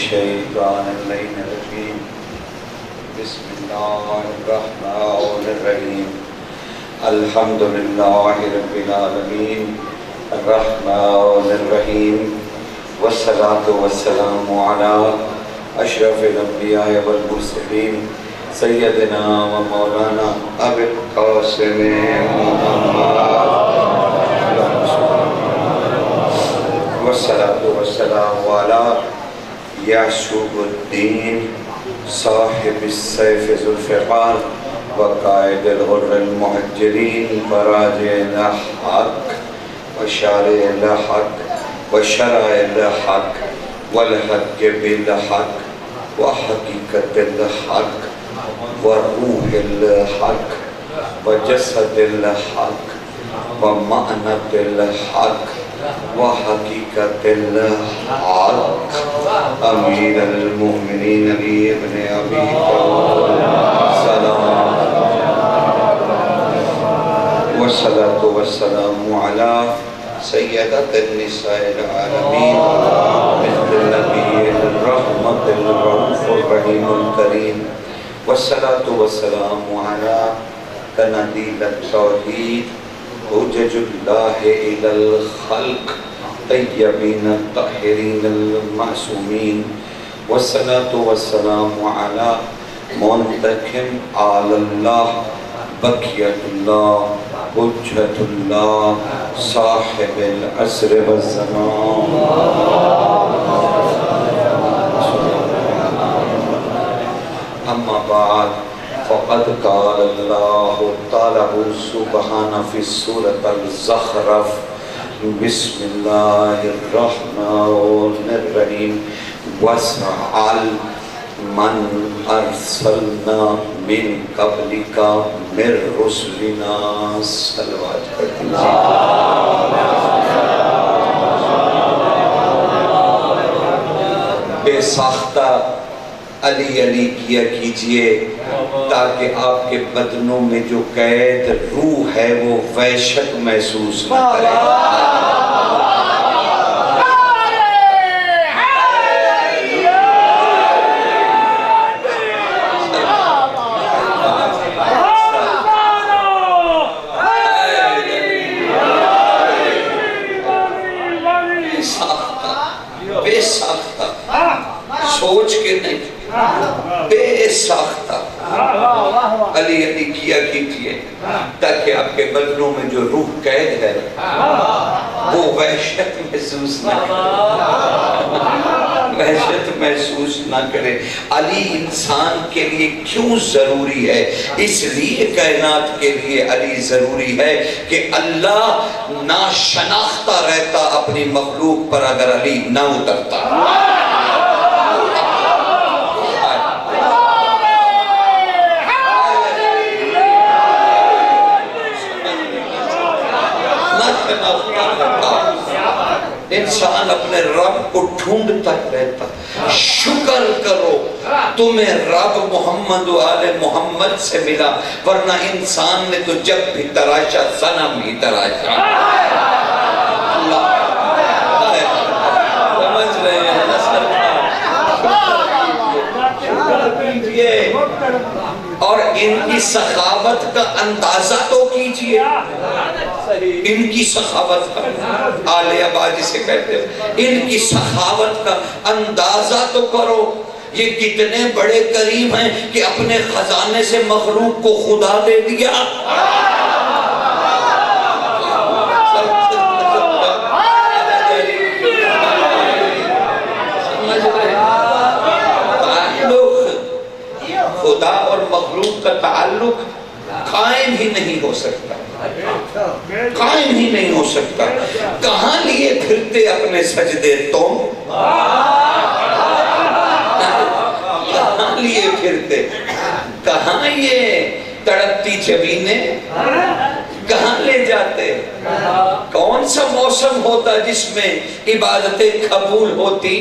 الشيطان الرجيم بسم الله الرحمن الرحيم الحمد لله رب العالمين الرحمن الرحيم والصلاة والسلام على أشرف الأنبياء والمرسلين سيدنا ومولانا أبي القاسم محمد والصلاة والسلام على يعشوب الدين صاحب السيف ذو الفقار وقائد الغر المحجرين براجع الحق وشارع الحق وشرع الحق والحق بالحق وحقيقة الحق وروح الحق وجسد الحق ومعنى الحق وحقيقة الحق أمير المؤمنين علي بن أبي طالب سلام والصلاة والسلام على سيدة النساء العالمين مثل النبي الرحمة الرؤوف الرحيم الكريم والصلاة والسلام على تناديل التوحيد حجج الله إلى الخلق طيبين الطاهرين المعصومين والصلاة والسلام على منتكم على الله بقية الله حجة الله صاحب العصر والزمان أما بعد فقد قال الله تعالى سبحانه في سورة الزخرف بسم الله الرحمن الرحيم واسأل من أرسلنا من قبلك من رسلنا صلوات بے ساختہ علی علی کیا کیجئے تاکہ آپ کے بدنوں میں جو قید روح ہے وہ وحشت محسوس نہ کرے بے ساختہ سوچ کے نہیں بے ساختہ علی علی کیا کیجئے تاکہ آپ کے بدنوں میں جو روح قید ہے وہ وحشت محسوس نہ کرے وحشت محسوس نہ کرے علی انسان کے لیے کیوں ضروری ہے اس لیے کائنات کے لیے علی ضروری ہے کہ اللہ ناشناختہ رہتا اپنی مخلوق پر اگر علی نہ اترتا انسان اپنے رب کو ڈھونڈتا رہتا شکر کرو تمہیں رب محمد و آل محمد سے ملا ورنہ انسان نے تو جب بھی تراشا صنم ہی تراشا سمجھ رہے ہیں اور ان کی سخاوت کا اندازہ تو کیجئے ان کی سخاوت کا آلیہ باجی سے کہتے ہیں ان کی سخاوت کا اندازہ تو کرو یہ کتنے بڑے کریم ہیں کہ اپنے خزانے سے مخلوق کو خدا دے دیا خدا اور مخلوق کا تعلق قائم ہی نہیں ہو سکتا قائم ہی نہیں ہو سکتا کہاں لیے پھرتے اپنے سجدے تم کہاں لیے پھرتے کہاں یہ تڑپتی جبینیں کہاں لے جاتے کون سا موسم ہوتا جس میں عبادتیں قبول ہوتی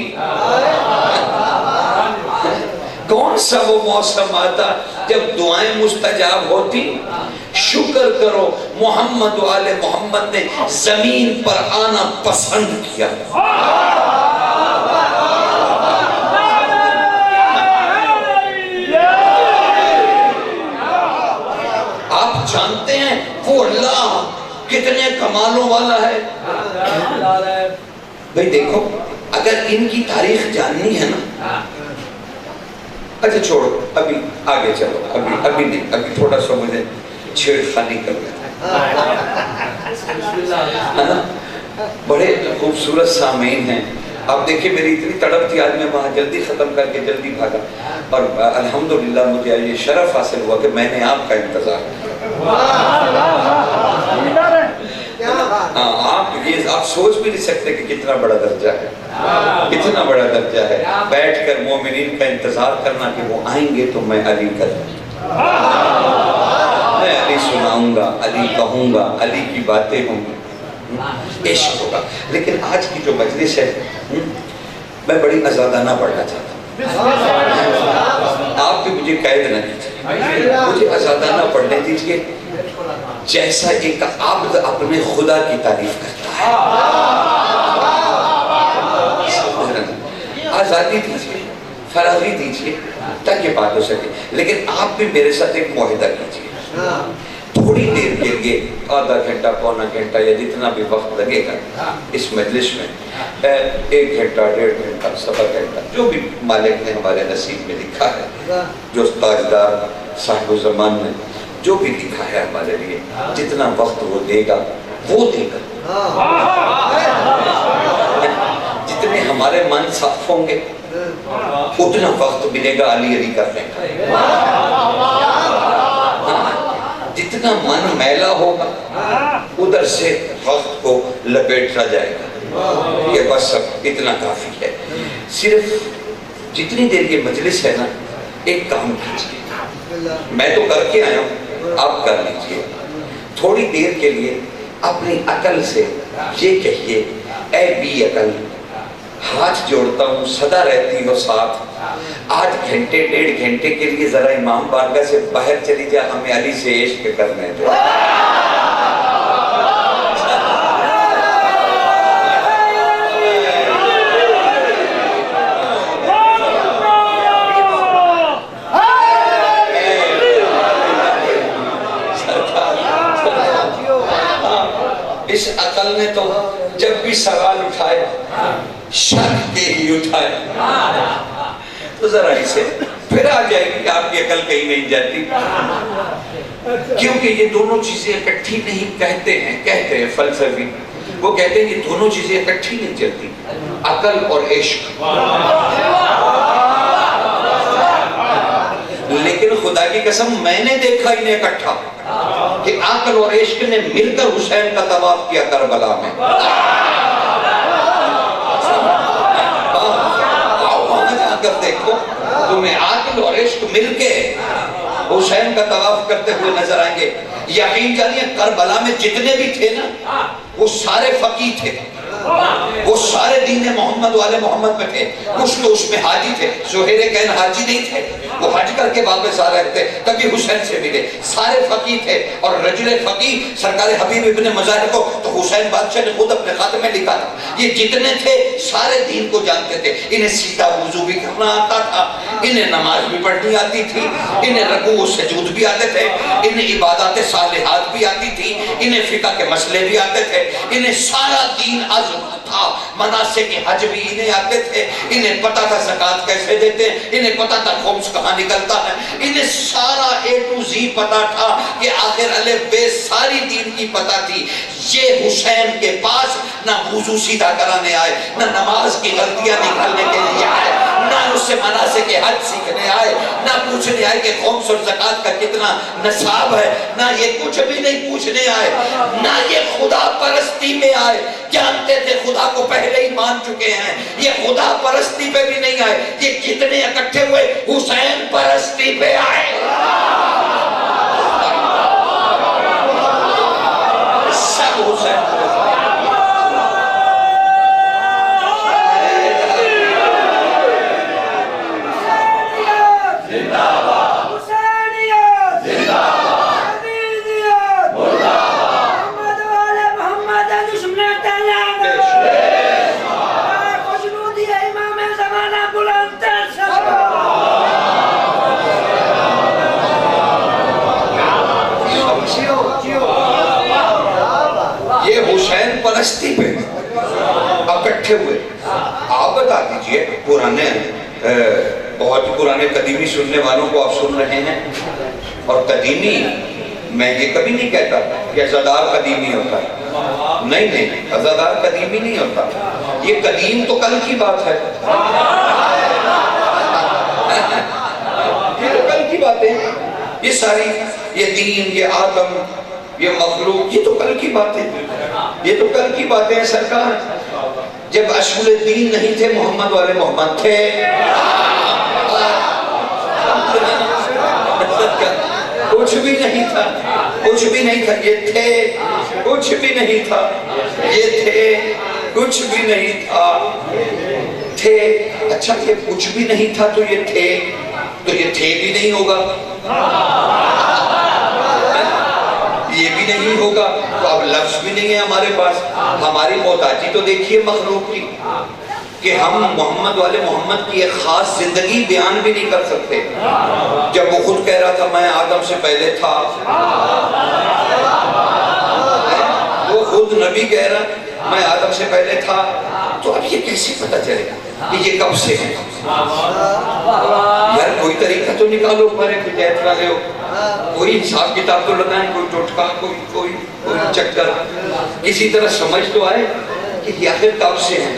کون سا وہ موسم آتا جب دعائیں مستجاب ہوتی شکر کرو محمد و آل محمد نے زمین پر آنا پسند کیا کتنے کمالوں والا ہے. بھئی دیکھو اگر ان کی تاریخ جاننی ہے نا، اچھا چھوڑو ابھی آگے چلو، ابھی نہیں، ابھی تھوڑا سا مجھے چھیڑ خانی کر لیتا ہے نا. بڑے خوبصورت سامعین ہیں. آپ دیکھیں میری اتنی تڑپ تھی، آج میں وہاں جلدی ختم کر کے جلدی بھاگا، اور الحمدللہ مجھے یہ شرف حاصل ہوا کہ میں نے آپ کا انتظار کیا. آپ سوچ بھی نہیں سکتے کہ کتنا بڑا درجہ ہے، کتنا بڑا درجہ ہے بیٹھ کر مومنین کا انتظار کرنا کہ وہ آئیں گے تو میں علی کروں، میں علی سناؤں گا، علی کہوں گا، علی کی باتیں ہوں گی، عشق ہوگا. لیکن آج کی جو مجلس ہے میں بڑی آزادانہ پڑھنا چاہتا ہوں. آپ بھی مجھے قید نہ کیجیے، مجھے آزادانہ پڑھنے دیجیے جیسا ایک عبد اپنے خدا کی تعریف کرتا ہے. آزادی دیجیے، فراغی دیجیے تاکہ بات ہو سکے. لیکن آپ بھی میرے ساتھ ایک معاہدہ کیجیے، تھوڑی دیر کے لیے، آدھا گھنٹہ، پونا گھنٹہ یا جتنا بھی وقت لگے گا اس مجلس میں، 1 گھنٹہ، 1.5 گھنٹہ، سوا گھنٹہ، جو بھی مالک نے ہمارے نصیب میں لکھا ہے، جو تاجدار صاحب زمان نے جو بھی لکھا ہے ہمارے لیے، جتنا وقت وہ دے گا وہ دے گا. جتنے ہمارے من صاف ہوں گے اتنا وقت ملے گا علی علی کرنے کا. جتنا من میلا ہوگا ادھر سے وقت کو لپیٹا جائے گا. یہ بس اب اتنا کافی ہے. صرف جتنی دیر یہ مجلس ہے نا، ایک کام کیجیے، میں تو کر کے آیا ہوں، آپ کر لیجئے. تھوڑی دیر کے لیے اپنی عقل سے یہ کہیے، اے بی عقل، ہاتھ جوڑتا ہوں، صدا رہتی ہو ساتھ، آج گھنٹے 1.5 گھنٹے کے لیے ذرا امام بارگاہ سے باہر چلی جا، ہمیں علی سے عشق کرنے دو. اس عقل نے تو جب بھی سوال اٹھائے شک کے ہی اٹھائے، تو ذرا اسے پھر آ جائے گی کہ آپ کی عقل کہیں نہیں جاتی. کیونکہ یہ دونوں چیزیں اکٹھی نہیں کہتے ہیں فلسفی، وہ کہتے ہیں یہ دونوں چیزیں اکٹھی نہیں چلتی، عقل اور عشق. لیکن خدا کی قسم میں نے دیکھا انہیں اکٹھا کہ عقل اور عشق نے مل کر حسین کا طواف کیا کربلا میں. آؤ وہاں جا کر دیکھو، تمہیں عقل اور عشق مل کے حسین کا طواف کرتے ہوئے نظر آئیں گے. یقین جانیے کربلا میں جتنے بھی تھے نا وہ سارے فقی تھے، وہ سارے دین محمد والے محمد میں تھے. کچھ تو اس میں حاجی تھے، زہیر کین حاجی نہیں تھے، وہ حج کر کے واپس آ رہے تھے تاکہ حسین سے ملے. سارے فقی تھے، اور رجل فقی سرکار حبیب ابن مظاہر کو تو حسین بادشاہ نے خود اپنے خاتمے میں لکھا تھا. یہ جتنے تھے سارے دین کو جانتے تھے. انہیں سیدھا وضو بھی کرنا آتا تھا، انہیں نماز بھی پڑھنی آتی تھی، انہیں رکوع و سجود بھی آتے تھے، انہیں عبادات صالحات بھی آتی تھی، انہیں فقہ کے مسئلے بھی آتے تھے، انہیں سارا دین تھا. مناسک حج بھی انہیں آتے تھے، انہیں پتا تھا زکوٰۃ کیسے دیتے ہیں، انہیں پتا تھا خمس کہاں نکلتا ہے، انہیں سارا A to Z پتا تھا کہ آخر الف بے ساری دین کی پتا تھی. یہ حسین کے پاس نہ وضو سیدھا کرانے آئے، نہ نماز کی غلطیاں نکالنے کے لیے آئے، نہ اس سے مناسک حج سیکھنے آئے، نہ پوچھنے آئے کہ خمس اور زکوٰۃ کا کتنا نصاب ہے، نہ یہ کچھ بھی نہیں پوچھنے آئے، نہ یہ خدا پرستی میں آئے. جانتے تھے خدا کو پہلے ہی مان چکے ہیں. یہ خدا پرستی پہ بھی نہیں آئے. یہ کتنے اکٹھے ہوئے حسین پرستی پہ آئے. سب حسین بیٹھے ہوئے. آپ بتا دیجئے پرانے بہت پرانے قدیمی سننے والوں کو آپ سن رہے ہیں. اور قدیمی میں یہ کبھی نہیں کہتا کہ عزادار قدیمی ہوتا ہے. نہیں عزادار قدیمی نہیں ہوتا. یہ قدیم تو کل کی بات ہے. یہ تو کل کی باتیں. یہ ساری یہ دین، یہ آدم، یہ مخلوق، یہ تو کل کی باتیں. یہ تو کل کی باتیں ہیں سرکار. جب اشول دین نہیں تھے محمد والے محمد تھے. کچھ بھی نہیں تھا، کچھ بھی نہیں تھا. یہ تھے، کچھ بھی نہیں تھا. یہ تھے، کچھ بھی نہیں تھا. تھے. اچھا یہ کچھ بھی نہیں تھا تو یہ تھے، تو یہ تھے بھی نہیں ہوگا. یہ بھی نہیں ہوگا تو اب لفظ بھی نہیں ہے ہمارے پاس. ہماری محتاجی تو دیکھیے مخلوق کی کہ ہم محمد والے محمد کی ایک خاص زندگی بیان بھی نہیں کر سکتے. جب وہ خود کہہ رہا تھا میں آدم سے پہلے تھا، وہ خود نبی کہہ رہا میں آدم سے پہلے تھا، تو اب یہ کیسے پتہ چلے گا کہ یہ کب سے ہے؟ یار کوئی طریقہ تو نکالو، ہمارے کچھ والے ہو، کوئی حساب کتاب تو لگائیں، کوئی ٹوٹکا، کوئی چکر، کسی طرح سمجھ تو آئے کہ یہ آخر کب سے ہے.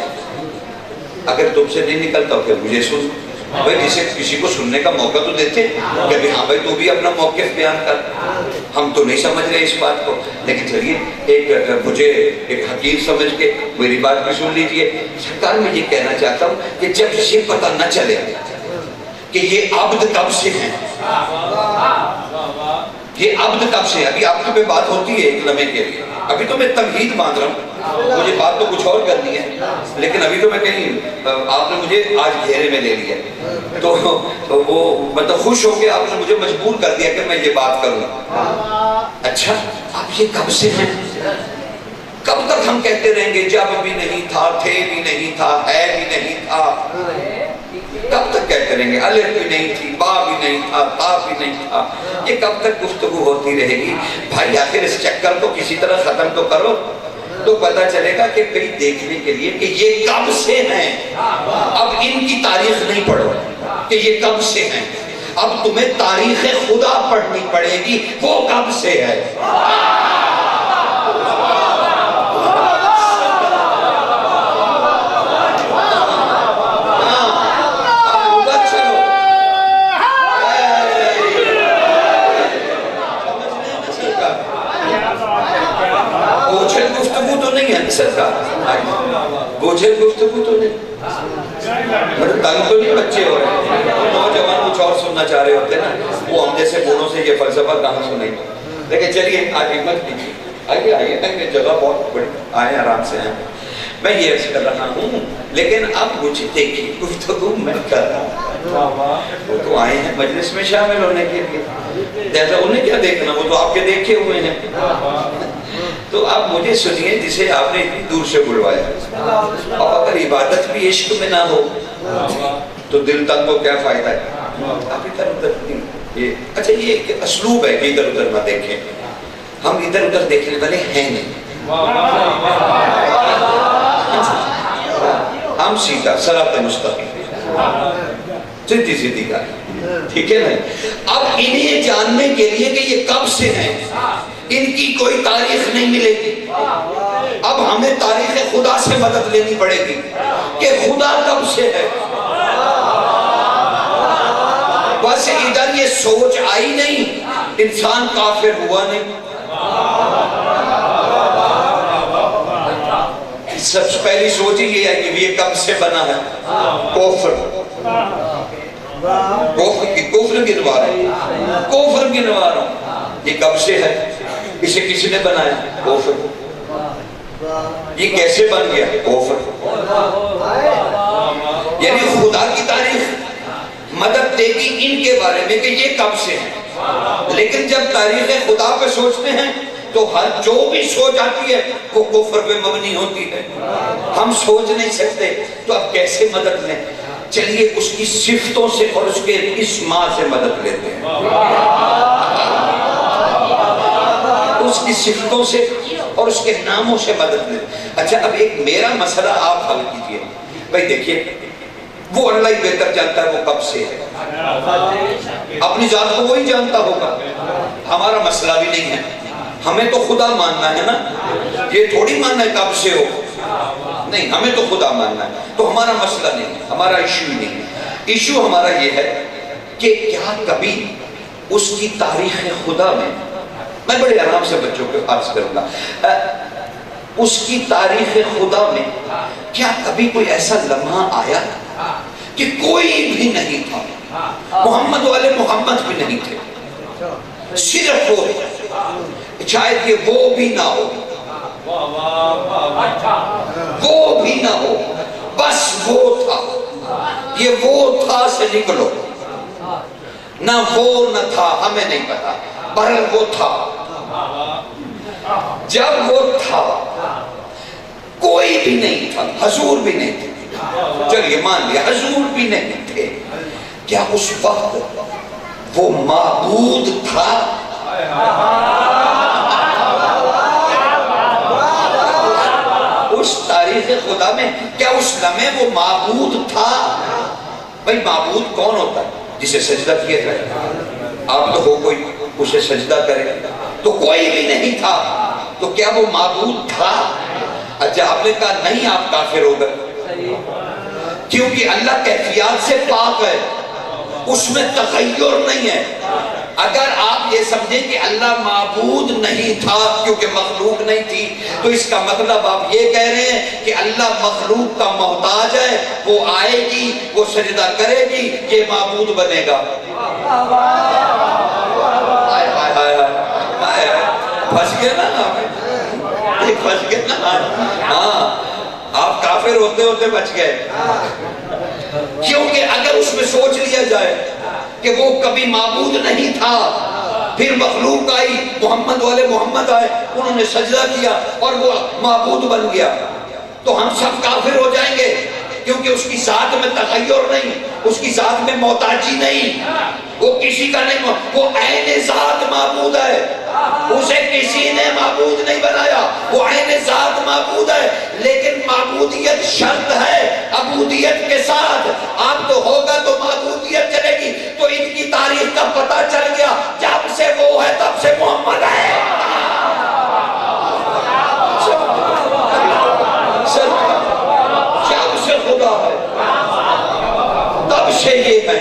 اگر تم سے نہیں نکلتا پھر مجھے سن. بھائی جسے کسی کو سننے کا موقع تو دیتے کہ ہاں بھائی تو بھی اپنا موقف بیان کر. ہم تو نہیں سمجھ رہے اس بات کو، لیکن چلیے ایک مجھے ایک حقیر سمجھ کے میری بات بھی سن لیجئے. سرکار میں یہ کہنا چاہتا ہوں کہ جب یہ پتہ نہ چلے کہ یہ عبد کب سے ہیں، یہ عبد کب سے، ابھی آپ کی پہ بات ہوتی ہے ایک لمحے کے لیے. ابھی تو میں تمہید باندھ رہا ہوں، مجھے بات تو کچھ اور کرنی ہے، لیکن ابھی تو میں کہیں آپ نے مجھے آج گھیرے میں لے لیا تو وہ مطلب خوش ہو کے آپ نے مجھے مجبور کر دیا کہ میں یہ بات کروں. اچھا اب یہ کب سے ہیں؟ کب تک ہم کہتے رہیں گے جب بھی نہیں تھا، تھے بھی نہیں تھا، ہے بھی نہیں تھا؟ کب تک کہتے رہیں گے الف بھی نہیں تھی، با بھی نہیں تھا، تا بھی نہیں تھا؟ یہ کب تک گفتگو ہوتی رہے گی؟ بھائی آخر اس چکر کو کسی طرح ختم تو کرو، تو پتہ چلے گا کہ کئی دیکھنے کے لیے کہ یہ کب سے ہیں. اب ان کی تاریخ نہیں پڑھو کہ یہ کب سے ہیں، اب تمہیں تاریخ خدا پڑھنی پڑے گی، وہ کب سے ہے. بوجھل گفتگو تو نہیں، بڑے تنگ تو نہیں بچے ہو رہے. نوجوان کچھ اور سننا چاہ رہے ہوتے نا، وہ ہم جیسے بوڑھوں سے یہ فلسفہ کہاں سنیں. لیکن چلیے آج ہمت کیجیے، آئیے جگہ بہت بڑی، آئیں آرام سے آئیں. میں یہ عرض کر رہا ہوں، لیکن اب مجھے دیکھیے گفتگو میں کر رہا ہوں. وہ تو آئے ہیں مجلس میں شامل ہونے کے لیے، جیسا انہیں کیا دیکھنا، وہ تو آپ کے دیکھے ہوئے ہیں. تو آپ مجھے سنیے جسے آپ نے اتنی دور سے بلوایا. اور اگر عبادت بھی عشق میں نہ ہو تو دل تک کو کیا فائدہ ہے؟ آپ ادھر ادھر نہیں. اچھا یہ ایک اسلوب ہے کہ ادھر ادھر نہ دیکھیں. ہم ادھر ادھر دیکھنے والے ہیں نہیں. ہم سیدھا صراط مستقیم، سیدھی سیدھی گاڑی، ٹھیک ہے نا. اب انہیں جاننے کے لیے کہ یہ کب سے ہیں، ان کی کوئی تاریخ نہیں ملے گی. اب ہمیں تاریخ خدا سے مدد لینی پڑے گی کہ خدا کب سے ہے. بس ادھر یہ سوچ آئی نہیں، انسان کافر ہوا نہیں. سب سے پہلی سوچ یہ ہے کہ یہ کب سے بنا ہے. کفر گنوا رہا ہوں، کفر گنوا رہا ہوں. یہ کب سے ہے؟ اسے کسی نے بنایا؟ کفر. یہ کیسے بن گیا؟ کفر. یعنی خدا کی تاریخ مدد دے گی ان کے بارے میں کہ یہ کب سے ہیں، لیکن جب تاریخ خدا پہ سوچتے ہیں تو ہر جو بھی سوچ آتی ہے وہ کفر پہ مبنی ہوتی ہے. ہم سوچ نہیں سکتے تو اب کیسے مدد لیں؟ چلیے اس کی صفتوں سے اور اس کے اسماء سے مدد لیتے ہیں. اس کی صفتوں سے اور اس کے ناموں سے مدد لیں. اچھا اب ایک میرا مسئلہ آپ حل کیجئے. بھائی دیکھیے وہ اللہ ہی بہتر جانتا ہے وہ کب سے ہے, اپنی ذات کو وہی جانتا ہوگا, ہمارا مسئلہ بھی نہیں ہے. ہمیں تو خدا ماننا ہے نا, یہ تھوڑی ماننا ہے کب سے ہو, نہیں ہمیں تو خدا ماننا ہے. تو ہمارا مسئلہ نہیں ہے, ہمارا ایشو ہی نہیں ہے. ایشو ہمارا یہ ہے کہ کیا کبھی اس کی تاریخ خدا میں بڑے آرام سے بچوں کو عرض کروں گا, اس کی تاریخ خدا میں کیا کبھی کوئی ایسا لمحہ آیا کہ کوئی بھی نہیں تھا, محمد والے محمد بھی نہیں تھے, صرف وہ, شاید یہ وہ بھی نہ ہو, وہ بھی نہ ہو, بس وہ تھا. یہ وہ تھا سے نکلو, نہ وہ نہ تھا ہمیں نہیں پتا, بہرحال وہ تھا. جب وہ تھا کوئی بھی نہیں تھا, حضور بھی نہیں تھے, چلیے مان لیا حضور بھی نہیں تھے, کیا اس وقت وہ معبود تھا؟ اس تاریخ خدا میں کیا اس لمحے وہ معبود تھا؟ بھئی معبود کون ہوتا ہے؟ جسے سجدہ کیا جائے. آپ تو ہو کوئی اسے سجدہ کرے, تو کوئی بھی نہیں تھا, تو کیا وہ معبود تھا؟ اچھا آپ نے کہا نہیں آپ کافر ہو گئے, کیونکہ اللہ کیفیات سے پاک ہے, اس میں تغیر نہیں ہے. اگر آپ یہ سمجھیں کہ اللہ معبود نہیں تھا کیونکہ مخلوق نہیں تھی, تو اس کا مطلب آپ یہ کہہ رہے ہیں کہ اللہ مخلوق کا محتاج ہے, وہ آئے گی, وہ سجدہ کرے گی, یہ معبود بنے گا. پھنس گئے نا آپ, پھنس گئے نا. ہاں آپ کافر ہوتے ہوتے بچ گئے, کیونکہ اگر اس میں سوچ لیا جائے کہ وہ کبھی معبود نہیں تھا, پھر مخلوق آئی, محمد والے محمد آئے, انہوں نے سجدہ کیا اور وہ معبود بن گیا, تو ہم سب کافر ہو جائیں گے, کیونکہ اس کی ذات میں تغیر نہیں, اس کی ذات میں محتاجی نہیں, وہ کسی کا نہیں, وہ عین ذات معبود ہے, اسے کسی نے معبود نہیں بنایا, وہ عین ذات معبود ہے. لیکن معبودیت شرط ہے عبودیت کے ساتھ, آپ تو ہوگا تو معبودیت چلے گی. تو ان کی تاریخ کا پتہ چل گیا, جب سے وہ ہے تب سے محمد ہے. جب سے خدا ہے تب سے یہ ہے,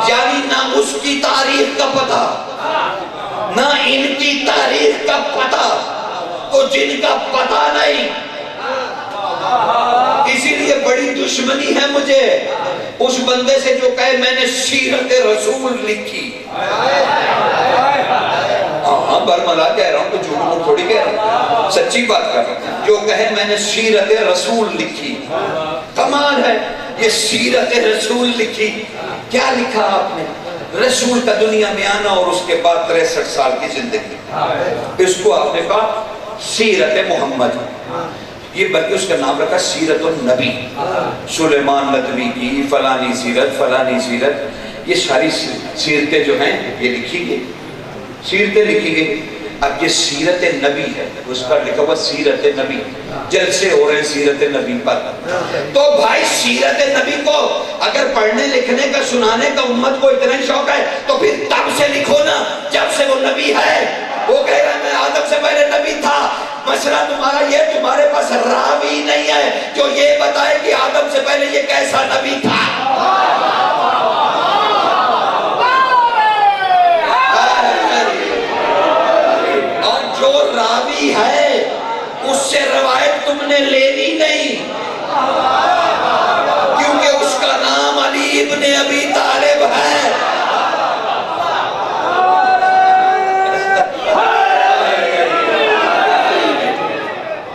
یعنی نہ اس کی تاریخ کا پتہ نہ ان کی تاریخ کا پتہ, تو جن کا پتہ نہیں, اسی لیے بڑی دشمنی ہے مجھے اس بندے سے جو کہے میں نے سیرت رسول لکھی. ہاں برملا کہہ رہا ہوں, تو جھوٹ موٹ تھوڑی کہہ رہا ہوں, سچی بات کر رہا ہوں. جو کہے میں نے سیرت رسول لکھی, کمال ہے, یہ سیرت رسول لکھی. کیا لکھا آپ نے؟ رسول کا دنیا میں آنا اور اس کے بعد 63 سال کی زندگی, اس کو آپ نے کہا سیرت محمد. یہ بلکہ اس کا نام رکھا سیرت النبی, سلیمان ندوی کی فلانی سیرت فلانی سیرت, یہ ساری سیرتیں جو ہیں یہ لکھی گئی, سیرتیں لکھی گئی. اب یہ سیرت نبی ہے, اس پر لکھا ہوا سیرت نبی, جلسے ہو رہے ہیں سیرت نبی پر. تو بھائی سیرت نبی کو اگر پڑھنے لکھنے کا سنانے کا امت کو اتنا شوق ہے, تو پھر تب سے لکھو نا جب سے وہ نبی ہے. وہ کہہ رہا ہے میں آدم سے پہلے نبی تھا. مسئلہ تمہارا یہ, تمہارے پاس راوی نہیں ہے جو یہ بتائے کہ آدم سے پہلے یہ کیسا نبی تھا. راوی ہے اس سے روایت تم نے لینی نہیں, کیونکہ اس کا نام علی ابن ابی طالب ہے.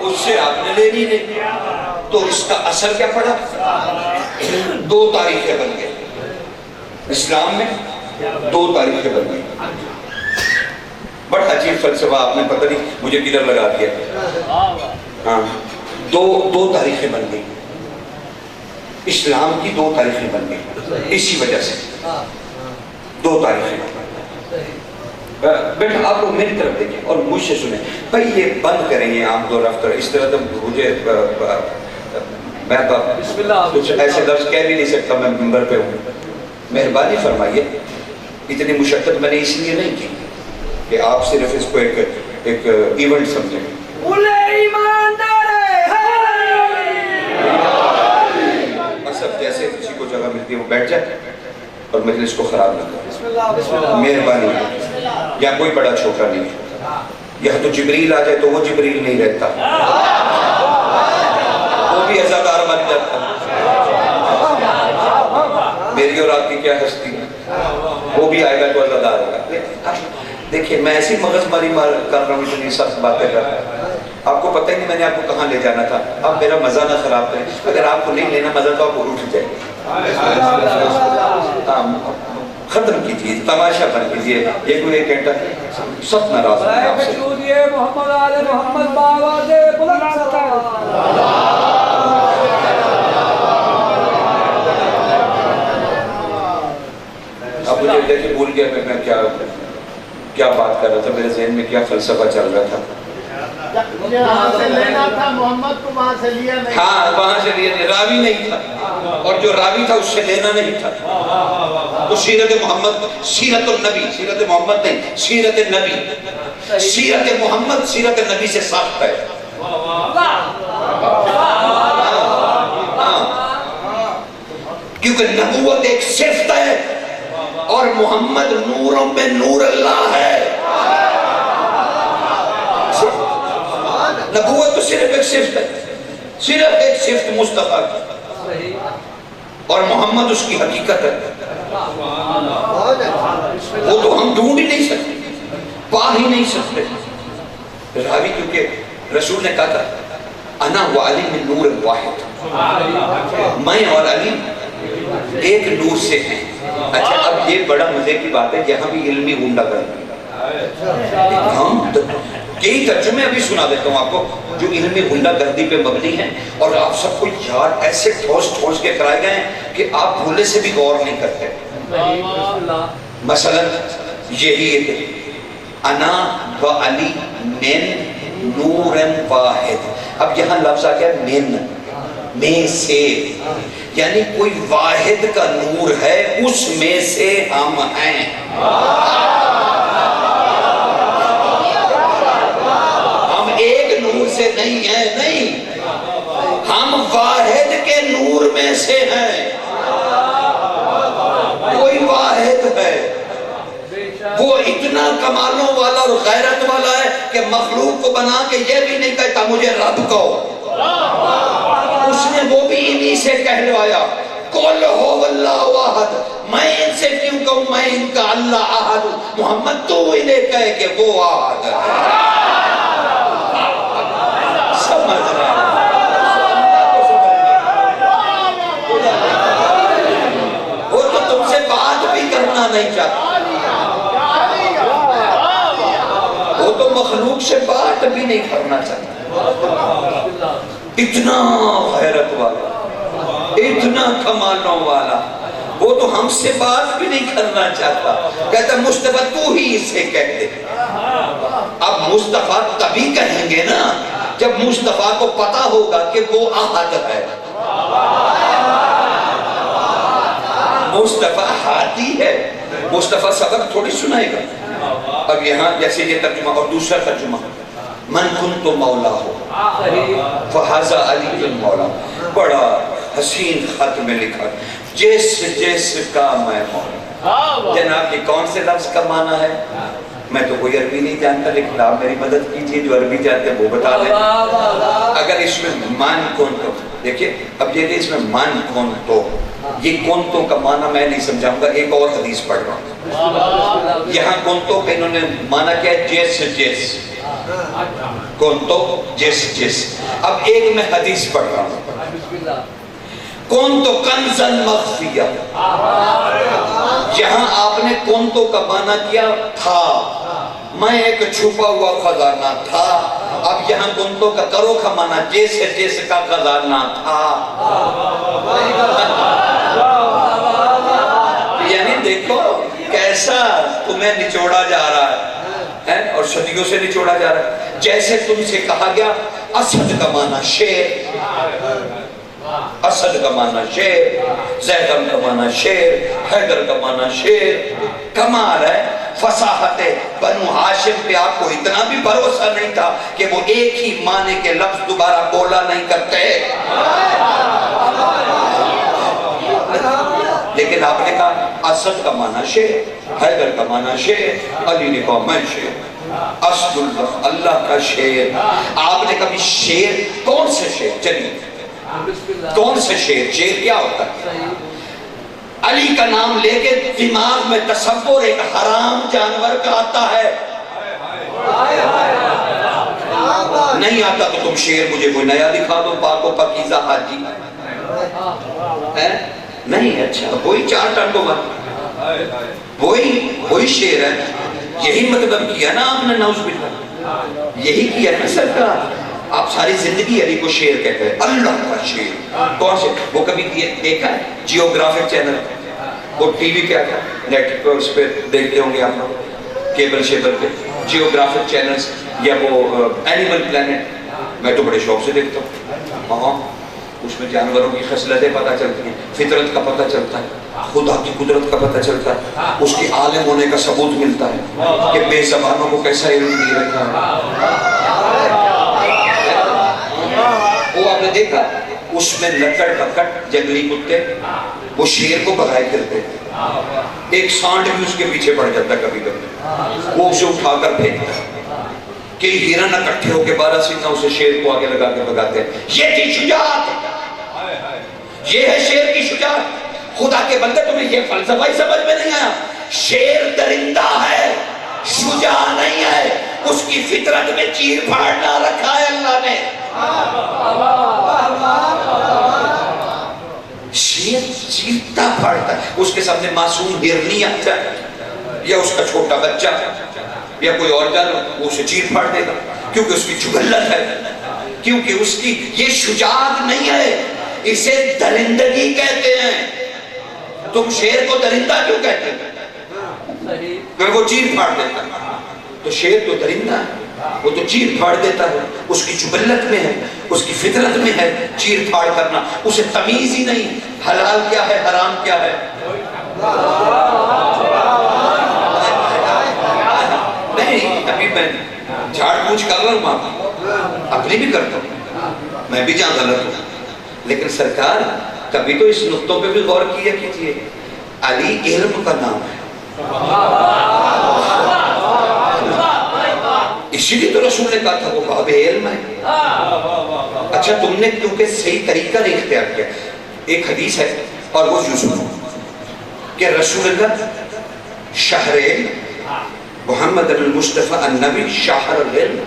اس سے آپ نے لینی نہیں. تو اس کا اثر کیا پڑا؟ 2 تاریخیں بن گئی اسلام میں, 2 تاریخیں بن گئی. بڑا عجیب فلسفہ, آپ نے پتہ نہیں مجھے کدھر لگا دیا. ہاں 2 تاریخیں بن گئی, اسلام کی 2 تاریخیں بن گئی, اسی وجہ سے 2 تاریخیں. بیٹا آپ لوگ میری طرف دیکھیں اور مجھ سے سنیں بھائی، یہ بند کریں گے عام دو رفتہ اس طرح تو مجھے میں کچھ ایسے لفظ کہہ بھی نہیں سکتا، میں ممبر پہ ہوں. مہربانی فرمائیے، اتنی مشقت میں نے اس لیے نہیں کی کہ آپ صرف اس کو ایک ایونٹ سمجھیں. اصل جیسے کسی کو جگہ ملتی ہے وہ بیٹھ جائے اور مجلس کو خراب نہ کرے. مہربانی، یا کوئی بڑا چھوٹا نہیں ہے. یہاں تو جبریل آ جائے تو وہ جبریل نہیں رہتا، وہ بھی عزادار بن جاتا. میری اور آپ کی کیا ہستی ہے، وہ بھی آئے گا تو عزادار ہوگا. دیکھیں میں ایسی مغز ماری کر رہا ہوں، اتنی سخت باتیں کر رہا ہوں. آپ کو پتہ ہی نہیں میں نے آپ کو کہاں لے جانا تھا. آپ میرا مزہ نہ خراب کریں. اگر آپ کو نہیں لینا مزہ تو آپ کو اٹھ جائے. ختم کیجیے، تماشا بن کیجیے. یہ کوئی ایک گھنٹہ سخت ناراض ہے آپ سے. محمد آل محمد باواز بلند اب مجھے دیکھیں بھول گیا میں کیا بات کر رہا تھا، میرے ذہن میں کیا فلسفہ چل رہا تھا. وہاں سے لینا تھا محمد کو، وہاں سے لیا نہیں. ہاں وہاں سے لیا نہیں، راوی نہیں تھا، اور جو راوی تھا اس سے لینا نہیں تھا. تو سیرت محمد، سیرت النبی، سیرت محمد نہیں، سیرت نبی. سیرت محمد سیرت نبی سے ساخت ہے. کیونکہ نبوت ایک صفت ہے اور محمد نوروں میں نور اللہ ہے. نبوت تو صرف ایک صفت ہے، صرف ایک صفت مصطفیٰ کی، اور محمد اس کی حقیقت ہے. وہ تو ہم ڈھونڈ ہی نہیں سکتے، پا ہی نہیں سکتے. راوی کیونکہ رسول نے کہا تھا انا و علی من نور واحد، میں اور علی ایک نور سے ہیں. اچھا اب یہ بڑا مزے کی بات ہے، یہاں بھی علمی غنڈہ کرنا. ہم کئی ترجمے ابھی سنا دیتا ہوں آپ کو جو علمی غنڈہ گردی پہ مبنی ہیں، اور آپ سب کو یاد ایسے ٹھوس کے کرائے گئے ہیں کہ آپ بھولے سے بھی غور نہیں کرتے. مثلا یہی ہے انا و علی من نور واحد. اب یہاں لفظ آ گیا من، میں سے، یعنی کوئی واحد کا نور ہے، اس میں سے ہم ہیں. ہم ایک نور سے نہیں ہیں، نہیں، ہم واحد کے نور میں سے ہیں. کوئی واحد ہے، وہ اتنا کمالوں والا اور غیرت والا ہے کہ مخلوق کو بنا کے یہ بھی نہیں کہتا مجھے رب کہو. اس نے وہ بھی انہی سے کہلوایا قل هو اللہ احد. میں ان سے کیوں کہوں میں ان کا اللہ احد ہوں؟ محمد تو انہیں کہے کہ وہ احد ہے. سمجھ رہا ہے؟ وہ تو تم سے بات بھی کرنا نہیں چاہتا، وہ تو مخلوق سے بات بھی نہیں کرنا چاہتا. اتنا غیرت والا، اتنا کمالوں والا، وہ تو ہم سے بات بھی نہیں کرنا چاہتا. کہتا مصطفیٰ تو ہی اسے کہہ دے. اب مصطفیٰ تبھی کہیں گے نا جب مصطفیٰ کو پتا ہوگا کہ وہ احد ہے. مصطفیٰ ہاتھی ہے، مصطفیٰ سبق تھوڑی سنائے گا. اب یہاں جیسے یہ ترجمہ اور دوسرا ترجمہ من کنت مولا ہو فہذا علی مولا. بڑا حسین خط میں لکھا جس کا میں مولا. جناب یہ کون سے لفظ کا معنی ہے؟ میں تو کوئی عربی نہیں جانتا، لیکن آپ میری مدد کیجئے، جو عربی جانتے ہیں وہ بتا دیں. اگر اس میں من کنتو، دیکھیں اب یہ کہ اس میں من کنتو، یہ کنتو کا معنی میں نہیں سمجھاؤں گا، ایک اور حدیث پڑھ رہا ہوں. یہاں کنتو پہ انہوں نے معنی کیا ہے جس. کنتو جس. اب ایک میں حدیث پڑھ رہا ہوں. کنتو کنزن مخفیہ، جہاں آپ نے کنتو کا معنی کیا تھا، میں ایک چھپا ہوا خزانہ تھا. اب یہاں کنتو کا کرو کا معنی جس کا خزانہ تھا. یعنی دیکھو کیسا تمہیں نچوڑا جا رہا ہے. اور صدیوں سے نچوڑا جا رہا ہے. جیسے تم سے کہا گیا اسد کا معنی شیر، اسد کا معنی شیر، زیدم کا معنی شیر، حیدر کا معنی شیر. کمال ہے فصاحت بنو ہاشم پہ. آپ کو اتنا بھی بھروسہ نہیں تھا کہ وہ ایک ہی معنی کے لفظ دوبارہ بولا نہیں کرتے، لیکن آپ نے کہا اسد کا معنی شیر، حیدر کا معنی شیر، علی نے کہا میں شیر، اسد اللہ، اللہ کا شیر. آپ نے کبھی شیر، کون سے شیر؟ چلیے کون سے شیر؟ شیر کیا ہوتا ہے؟ علی کا نام لے کے دماغ میں تصور ایک حرام جانور کا آتا ہے. نہیں آتا تو تم شیر مجھے کوئی نیا دکھا دو، پاک و پاکیزہ حاجی. نہیں، اچھا وہی 4 ٹنڈوں بات، وہی شیر ہے. یہی مطلب کیا نا آپ نے، نعوذ باللہ یہی کیا نا سرکار. آپ ساری زندگی علی کو شیر کہتے ہیں، اللہ کا شیر. کون سے؟ وہ کبھی دیکھا ہے جیوگرافک چینل؟ وہ ٹی وی پہ آتا ہے، نیٹ پہ اس پہ دیکھتے ہوں گے آپ لوگ، کیبل شیبل پہ جیوگرافک چینلز، یا وہ اینیمل پلانٹ. میں تو بڑے شوق سے دیکھتا ہوں. ہاں، اس میں جانوروں کی خصلتیں پتہ چلتی ہیں، فطرت کا پتہ چلتا ہے، خدا کی قدرت کا پتہ چلتا ہے، اس کی عالم ہونے کا ثبوت ملتا ہے کہ بے زبانوں کو کیسا علم دے رکھا ہے. وہ آپ نے دیکھا اس میں لکڑ پکڑ جنگلی کتے وہ شیر کو بھگائے کرتے، ایک سانڈ بھی اس کے پیچھے پڑ جاتا کبھی کبھی، وہ اسے اٹھا کر پھینکتا. کئی ہرن اکٹھے ہو کے 12 سینہ اسے شیر کو آگے لگا کے بھگاتے ہیں. یہ تھی شجاعت، یہ ہے شیر کی شجاعت. خدا کے بندے تمہیں یہ فلسفہ ہی سمجھ میں نہیں آیا؟ شیر درندہ ہے، شجاع نہیں ہے. اس کی فطرت میں چیر پھاڑ نہ رکھا ہے اللہ نے. شیر چیرتا پھاڑتا ہے. اس کے سامنے معصوم ہرنی آتا ہے یا اس کا چھوٹا بچہ یا کوئی اور جانور، وہ اسے چیر پھاڑ دے گا، کیونکہ اس کی جبلت ہے، کیونکہ اس کی یہ شجاعت نہیں ہے. اسے درندگی کہتے ہیں. تم شیر کو درندہ کیوں کہتے ہیں؟ کہ وہ چیر پھاڑ دیتا ہے. تو شیر تو درندہ ہے، وہ تو چیر پھاڑ دیتا ہے، اس کی جبلت میں ہے، اس کی فطرت میں ہے چیر پھاڑ کرنا. اسے تمیز ہی نہیں حلال کیا ہے حرام کیا ہے. نہیں، ابھی میں جھاڑ پوچھ کر رہا ہوں، اپنی بھی کرتا ہوں، میں بھی جہاں غلط ہوں. لیکن سرکار کبھی تو اس نقطوں پہ بھی غور کیا کیجئے. علی علم کا نام ہے، اسی لیے تو رسول نے کہا تھا وہ باب علم ہے. اچھا تم نے کیونکہ صحیح طریقہ نہیں اختیار کیا. ایک حدیث ہے اور وہ یوسف کہ رسول اللہ شہر علم، محمد المصطفیٰ النبی شہر العلم،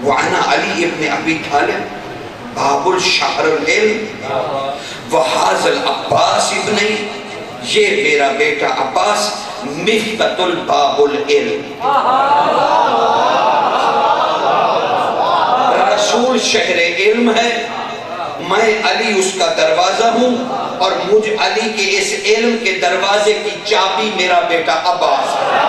وعنا علی ابن ابی طالب باب الشہر العلم، وحاز العباس ابنی، یہ میرا بیٹا عباس مفتت الباب العلم. رسول شہر علم ہے، میں علی اس کا دروازہ ہوں، اور مجھ علی کے اس علم کے دروازے کی چابی میرا بیٹا عباس ہے.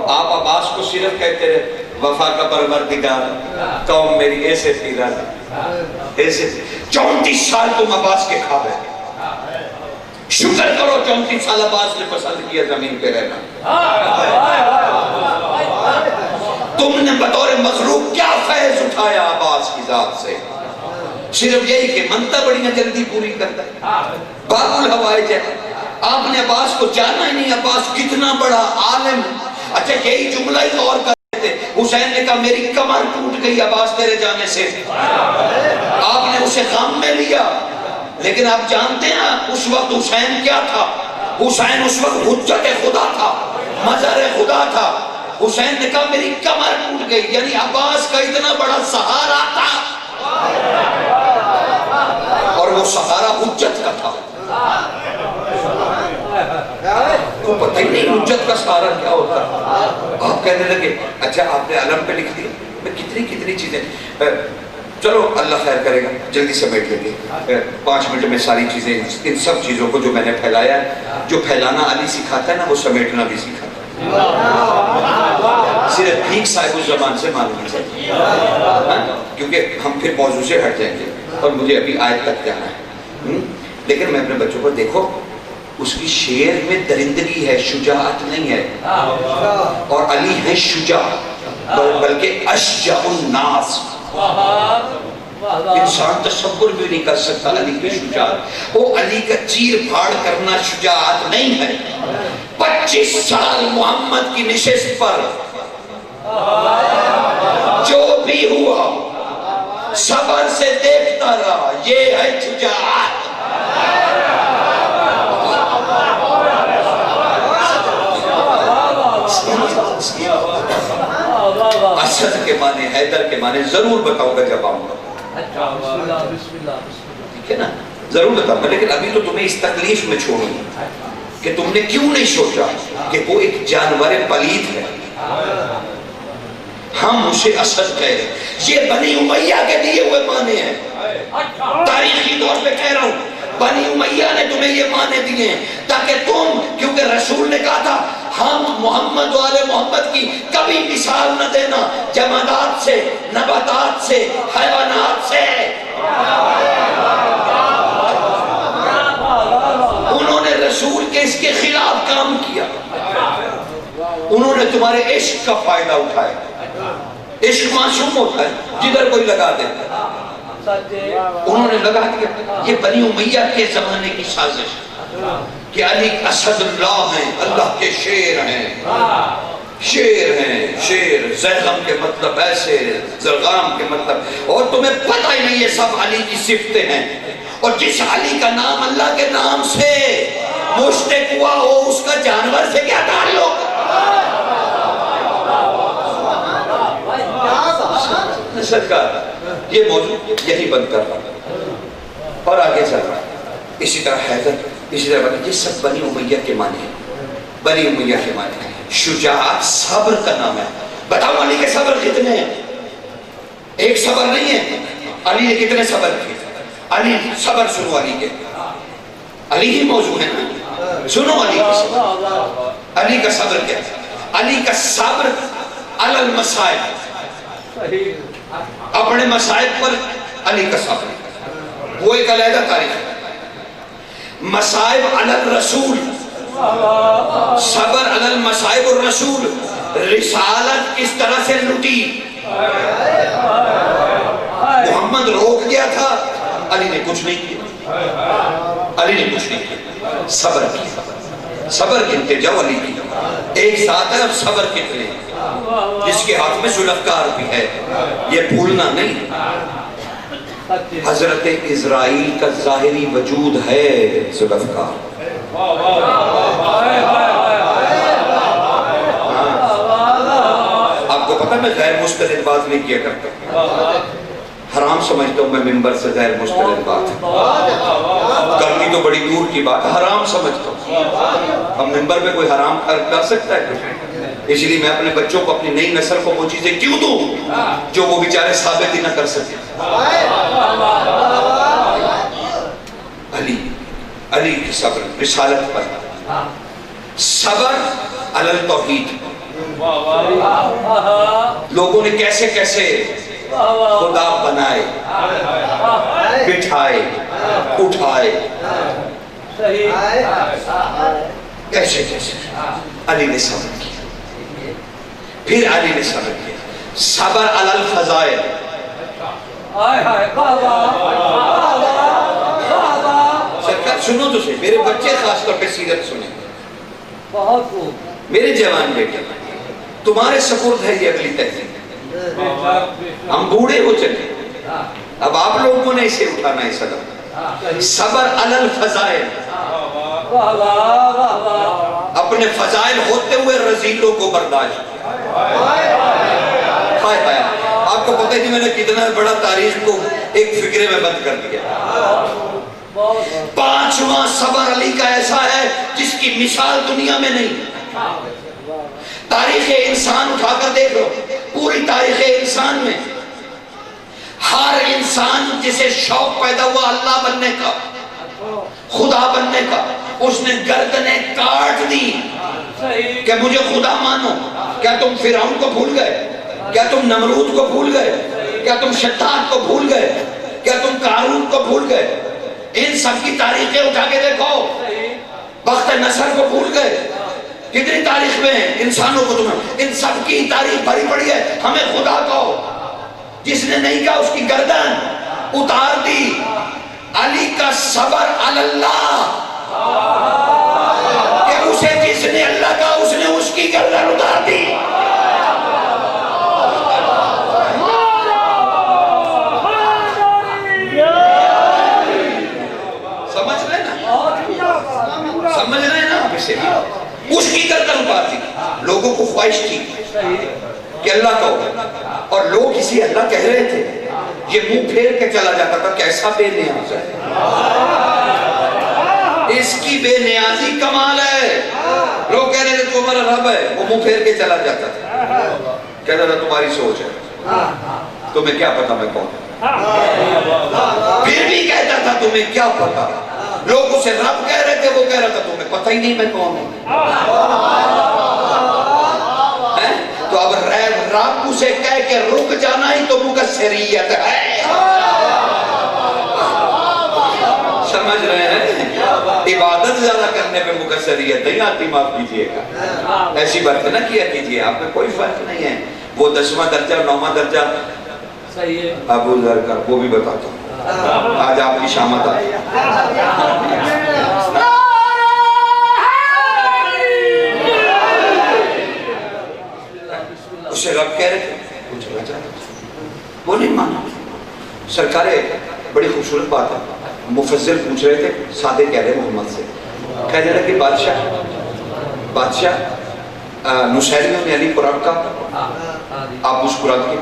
آپ عباس کو صرف کہتے رہے وفا کا پروردگار، قوم میری ایسے تیرا ایسے. 34 سال تم عباس کے کھا گئے. شکر کرو 34 سال عباس نے پسند کیا زمین پہ رہنا. تم نے بطور مغروب کیا فیض اٹھایا عباس کی ذات سے؟ صرف یہی کہ منتا بڑی جلدی پوری کرتا ہے، باب الحوائج ہے. آپ نے عباس کو جانا ہی نہیں، عباس کتنا بڑا عالم. اچھا یہی جملہ ہی غور کرتے تھے. حسین نے کہا میری کمر ٹوٹ گئی عباس تیرے جانے سے. آپ نے اسے غم میں لیا، لیکن آپ جانتے ہیں اس وقت حسین کیا تھا؟ حسین اس وقت حجت خدا تھا، مظہر خدا تھا. حسین نے کہا میری کمر ٹوٹ گئی، یعنی عباس کا اتنا بڑا سہارا تھا، اور وہ سہارا حجت کا تھا. کو پتہ ہی نہیں حجت کا سہارا کیا ہوتا ہے. آپ کہنے لگے اچھا آپ نے علم پہ لکھ دیا. میں کتنی چیزیں, چلو اللہ خیر کرے گا, جلدی سمیٹ لیں گے 5 منٹ میں ساری چیزیں, ان سب چیزوں کو جو میں نے پھیلایا ہے, جو پھیلانا علی سکھاتا ہے نا وہ سمیٹنا بھی سکھاتا ہے. صرف ٹھیک صاحب اس زبان سے معلوم چاہیے, کیونکہ ہم پھر موضوع سے ہٹ جائیں گے اور مجھے ابھی آیت تک جانا ہے. لیکن میں اپنے بچوں کو دیکھو, اس کی شعر میں درندگی ہے, شجاعت نہیں ہے. اور علی ہے شجاع, بلکہ اشجع الناس. انسان تصور بھی نہیں کر سکتا علی کی شجاعت. وہ علی کا چیر پھاڑ کرنا شجاعت نہیں ہے. 25 سال محمد کی نشست پر جو بھی ہوا صبر سے دیکھتا رہا, یہ ہے شجاعت. اسد کے معنی, حیدر کے معنی ضرور بتاؤں گا جب آؤں گا, ٹھیک ہے نا, ضرور بتاؤں گا. لیکن ابھی تو تمہیں اس تکلیف میں چھوڑوں کہ تم نے کیوں نہیں سوچا کہ وہ ایک جانور پلید ہے. ہم اسے اسد کہہ رہے, یہ بنی امیہ کے دیے ہوئے معنی ہیں. تاریخی طور پہ کہہ رہا ہوں, بنی امیہ نے تمہیں یہ معنی دیے ہیں تاکہ تم, کیونکہ رسول نے کہا تھا ہم محمد و آل محمد کی کبھی مثال نہ دینا جمادات سے, نباتات سے, حیوانات سے. انہوں نے رسول کے اس کے خلاف کام کیا. انہوں نے تمہارے عشق کا فائدہ اٹھایا. عشق معصوم ہوتا ہے, جدھر کوئی لگا دے. انہوں نے لگا دیا. یہ بنی امیہ کے زمانے کی سازش کہ علی اسد اللہ ہیں, اللہ کے شیر ہیں. شیر ہیں, شیر زیغم کے مطلب ایسے, زرغام کے مطلب, اور تمہیں پتہ ہی نہیں یہ سب علی کی صفتیں ہیں. اور جس علی کا نام اللہ کے نام سے مشتق ہوا ہو, اس کا جانور سے کیا تعلق؟ سرکار یہ موضوع یہی بند کر رہا اور آگے چل رہا. اسی طرح حیدر, اسی طرح یہ سب بنی امیہ کے معنی ہیں. بنی امیہ کے معنی ہیں. شجاعت صبر کا نام ہے. بتاؤ علی کے صبر کتنے ہیں؟ ایک صبر نہیں ہے. علی نے کتنے صبر کیے؟ علی صبر سنو, علی کے, علی ہی موضوع ہے نا, سنو علی کا صبر. علی کا صبر کیا؟ علی کا صبر علی المصائب, اپنے مصائب پر علی کا صبر, وہ ایک علیحدہ تاریخ ہے. مصائب علی الرسول, صبر علی المصائب الرسول. رسالت کس طرح سے لٹی, محمد روک گیا تھا, علی نے کچھ نہیں کیا. علی نے کچھ نہیں کیا, صبر کیا. صبر کتنے جاؤ علی کی, ایک ساتھ ہے. اب صبر کتنے, جس کے ہاتھ میں ذوالفقار بھی ہے, یہ بھولنا نہیں. حضرت اسرائیل کا ظاہری وجود ہے ذوالفقار. آپ کو پتہ میں غیر مستند بات نہیں کیا کرتا, حرام سمجھتا ہوں میں ممبر سے غیر مستند بات کرنی تو بڑی دور کی بات, حرام سمجھتا ہوں. ہم ممبر پہ کوئی حرام کر سکتا ہے؟ اس لیے میں اپنے بچوں کو, اپنی نئی نسل کو وہ چیزیں کیوں دوں جو وہ بیچارے ثابت ہی نہ کر سکے. علی, علی کی صبر رسالت پر, صبر علی التوحید. لوگوں نے کیسے کیسے خدا بنائے, بٹھائے, اٹھائے, کیسے کیسے علی نے صبر کیا. پھر علی نے صبر کیا, صبر علی الفضائل. سرکار سنو تو صحیح, میرے بچے خاص طور پہ سیرت سنیں, بہت خوب. میرے جوان بیٹے, تمہارے سپرد ہے یہ اگلی تحریر. ہم بوڑھے ہو چلے, اب آپ لوگوں نے اسے اٹھانا ہے صدر. صبر علی الفضائل, اپنے فضائل ہوتے ہوئے رذیلوں کو برداشت. آپ کو پتہ ہے کہ میں نے کتنا بڑا تاریخ کو ایک فکرے میں بند کر دیا. پانچواں صبر علی کا ایسا ہے جس کی مثال دنیا میں نہیں. تاریخ انسان اٹھا کر دیکھ لو, پوری تاریخ انسان میں ہر انسان جسے شوق پیدا ہوا اللہ بننے کا, خدا بننے کا, اس نے گردنیں کاٹ دی کہ مجھے خدا مانو. کیا تم فرعون کو بھول گئے؟ کیا تم نمرود کو بھول گئے؟ کیا تم شداد کو بھول گئے؟ کیا تم قارون کو بھول گئے؟ ان سب کی تاریخیں اٹھا کے دیکھو. بخت نصر کو بھول گئے؟ کتنی تاریخ میں ہیں انسانوں کو تمہیں, ان سب کی تاریخ بھری پڑی ہے. ہمیں خدا کہو. جس نے نہیں کہا اس کی گردن اتار دی. علی کا صبر اللہ, کہ اسے جس نے اللہ کہا اس نے اس کی گردن اتار دی. سمجھ رہے ہیں نا آپ اسے بھی, اس کی گردن اتار دی. لوگوں کو خواہش تھی کہ اللہ کہو, اور لوگ اسی اللہ کہہ رہے تھے. یہ منہ پھیر کے چلا جاتا تھا, کیسا بے نیاز ہے, اس کی بے نیازی کمال ہے. لوگ کہہ رہے تھے تو ہمارا رب ہے, وہ منہ پھیر کے چلا جاتا تھا, کہتا تھا تمہاری سوچ ہے, تمہیں کیا پتا میں کون ہوں. پھر بھی کہتا تھا تمہیں کیا پتا. لوگ اسے رب کہہ رہے تھے, وہ کہہ رہا تھا تمہیں پتہ ہی نہیں میں کون ہوں. تو اب رب اسے کہہ کے رک جانا ہی تو مکثریت ہے. سمجھ رہے ہیں؟ عبادت زیادہ کرنے پہ مکثریت نہیں آتی, معاف کیجئے گا. ایسی بات نہ کیا کیجئے, آپ میں کوئی فرق نہیں ہے. وہ 10واں درجہ 9واں درجہ ابو ذر کا, وہ بھی بتاتا ہوں. آج آپ کی شامت آئی. اسے رب کہہ رہے تھے, وہ چلا جا رہا, وہ نہیں مانا. سرکار بڑی خوبصورت بات ہے, مفضل پوچھ رہے تھے صادق کہہ رہے محمد سے, کہہ رہے کہ بادشاہ نصیریوں نے علی کو رب کا, آپ مسکرا دی.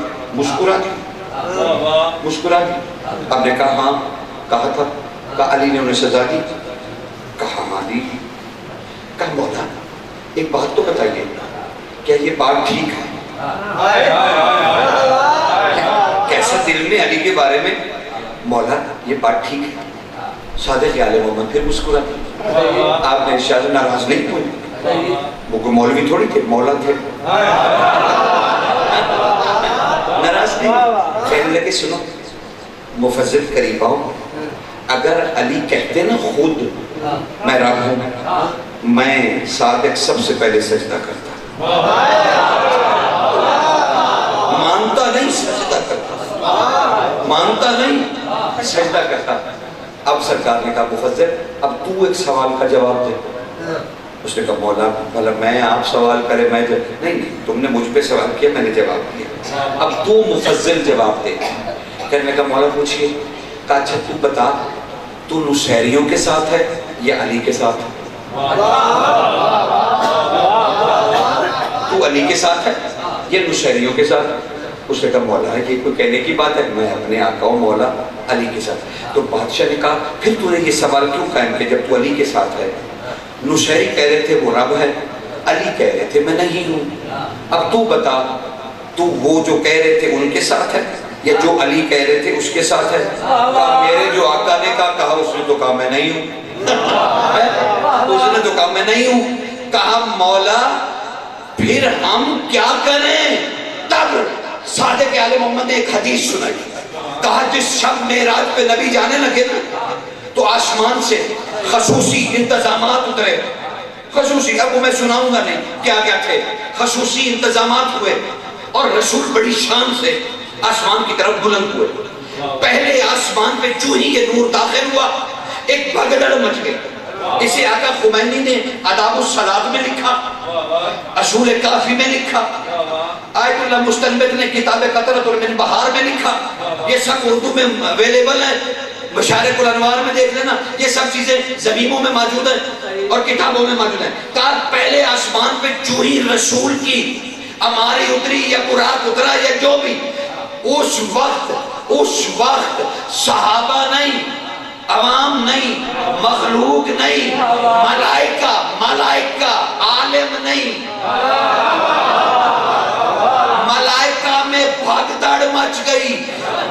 آپ نے کہا ہاں, کہا تھا, کہا علی نے انہیں سزا دی, کہا ہاں دی. کہا مولا ایک بات تو بتائیے, کیا یہ بات ٹھیک ہے؟ کیسا دل میں علی کے بارے میں, مولا یہ بات ٹھیک ہے. صادق آل محمد پھر مسکرا دی. آپ نے ارشاد ناراض نہیں ہوئے, وہ کوئی مولوی تھوڑی تھے, مولا تھے, ناراض نہیں. کہنے لگے سنو مفضل قریب آؤ, اگر علی کہتے نا خود میں رب ہوں, میں صادق سب سے پہلے سجدہ کرتا. مانتا نہیں, سجدہ کرتا. مانتا نہیں, سجدہ کرتا. اب سرکار نے کہا مفضل اب تو ایک سوال کا جواب دے. اس نے کہا مولا بھلا میں آپ سوال کرے میں نہیں, تم نے مجھ پہ سوال کیا, میں نے جواب دیا, اب تو مفضل جواب دے. کہنے کہا مولا پوچھئے. کہا اچھا تو بتا, تو نصیریوں کے ساتھ ہے یا علی کے ساتھ ہے؟ تو علی کے ساتھ ہے یا نصیریوں کے ساتھ؟ اس نے کہا مولا یہ کوئی کہنے کی بات ہے, میں اپنے آقا ہوں مولا علی کے ساتھ. تو بادشاہ نے کہا پھر تو نے یہ سوال کیوں قائم کیا جب تو علی کے ساتھ ہے؟ نصیری کہہ رہے تھے وہ رب ہے, علی کہہ رہے تھے میں نہیں ہوں. اب تو بتا, تو وہ جو کہہ رہے تھے ان کے ساتھ ہے یا جو علی کہہ رہے تھے اس کے ساتھ ہے؟ کہا میرے جو آقا نے کہا اس نے تو کہا میں نہیں ہوں. اس نے تو کہا میں نہیں ہوں. کہا مولا پھر ہم کیا کریں؟ تب صادق آل محمد نے ایک حدیث سنائی. کہا جس شب معراج پہ نبی جانے لگے نا تو آسمان سے خصوصی انتظامات اترے. خصوصی, اب وہ میں سناؤں گا نہیں کیا کیا تھے. خصوصی انتظامات ہوئے اور رسول بڑی شان سے آسمان کی طرف بلند ہوئے. پہلے آسمان پہ جو ہی یہ نور داخل ہوا ایک بھگدڑ مچ گئی. اسے آقا خمینی نے آداب الصلاۃ میں لکھا, اصول کافی میں لکھا, آیت اللہ مستنبت نے کتاب قطرۃ المنبہار میں لکھا. یہ سب اردو میں اویلیبل ہے, مشارق الانوار میں دیکھ لینا. یہ سب چیزیں زمینوں میں موجود ہیں اور کتابوں میں موجود ہیں. کہا پہلے آسمان پہ جو ہی رسول کی ہماری اتری یا قرآن اترا یا جو بھی, اس وقت صحابہ نہیں عوام نہیں، مخلوق نہیں، ملائکہ عالم نہیں، ملائکہ میں بھگدڑ مچ گئی،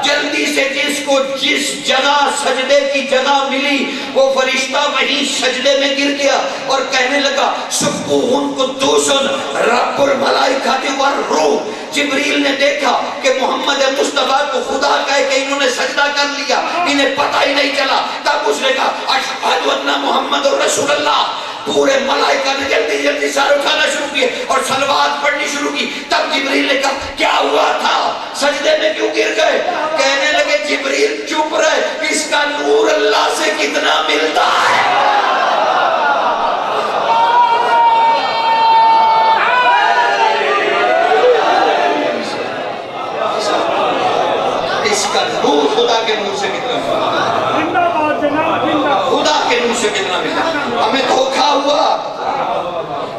جلدی سے جس کو جس جگہ سجدے کی جگہ ملی وہ فرشتہ وہیں سجدے میں گر گیا اور کہنے لگا سبوحن قدوسن رب الملائکہ والروح۔ جبریل نے دیکھا کہ محمد مصطفیٰ کو خدا کہے کہ انہوں نے سجدہ کر لیا، انہیں پتہ ہی نہیں چلا، تب اس نے کہا اشہد ان محمد رسول اللہ۔ پورے ملائکہ نے جلدی جلدی سر اٹھانا شروع کیے اور صلوات پڑھنی شروع کی۔ تب جبریل نے کہا کیا ہوا تھا، سجدے میں کیوں گر گئے؟ کہنے لگے جبریل چپ رہے، اس کا نور اللہ سے کتنا ملتا ہے۔ اس کا نور خدا کے نور سے کتنا ملتا ہے، خدا کے نور سے کتنا ملتا ہے۔ ہمیں دھوکہ ہوا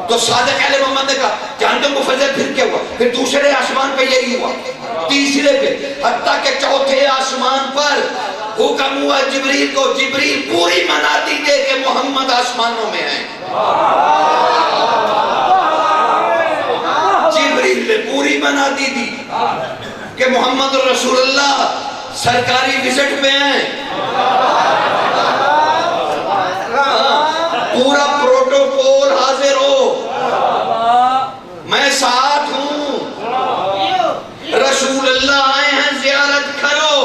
تو صادق اہل محمد نے کہا جانتے ہو مفضل پھر کیا ہوا؟ پھر دوسرے آسمان پہ یہی ہوا، تیسرے پہ، حتیٰ کہ چوتھے آسمان پر حکم ہوا جبریل کو، جبریل پوری مناتی دے کہ محمد آسمانوں میں ہیں۔ جبریل نے پوری مناتی دی کہ محمد رسول اللہ سرکاری وزٹ پہ ہیں، پورا پروٹوکول حاضر ہو، میں ساتھ ہوں، رسول اللہ آئے ہیں زیارت کرو۔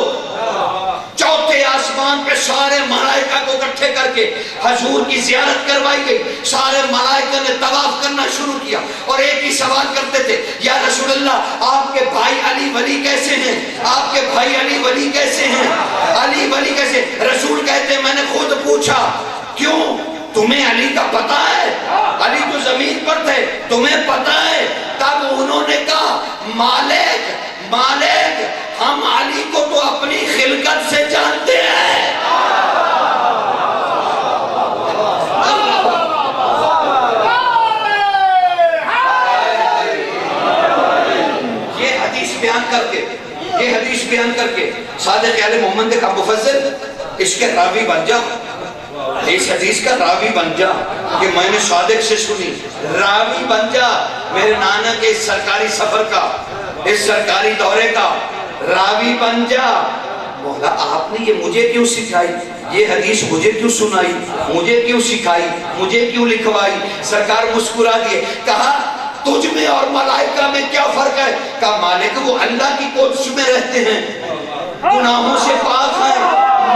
چوتھے آسمان پہ سارے ملائکہ کو اکٹھے کر کے حضور کی زیارت کروائی گئی، سارے ملائکہ نے طواف کرنا شروع کیا اور ایک ہی سوال کرتے تھے یا رسول اللہ آپ کے بھائی علی ولی کیسے ہیں، آپ کے بھائی علی ولی کیسے ہیں، علی ولی کیسے؟ رسول کہتے ہیں میں نے خود پوچھا کیوں تمہیں علی کا پتہ ہے؟ علی تو زمین پر تھے، تمہیں پتہ ہے؟ تب انہوں نے کہا مالک ہم علی کو تو اپنی خلقت سے جانتے ہیں۔ یہ حدیث بیان کر کے صادق اہل محمد نے کہا مفضل اس کے راوی بن جا، اس حدیث کا راوی بن جا کہ میں نے صادق سے سنی، راوی بن جا میرے نانا کے اس سرکاری سفر کا، اس سرکاری دورے کا راوی بن جا۔ مولا آپ نے یہ مجھے کیوں سکھائی، یہ حدیث مجھے کیوں سنائی، مجھے کیوں سکھائی، مجھے کیوں لکھوائی؟ سرکار مسکرا دیے، کہا تجھ میں اور ملائکہ میں کیا فرق ہے؟ کہا مالک وہ اللہ کی قدس میں رہتے ہیں، گناہوں سے پاک ہیں،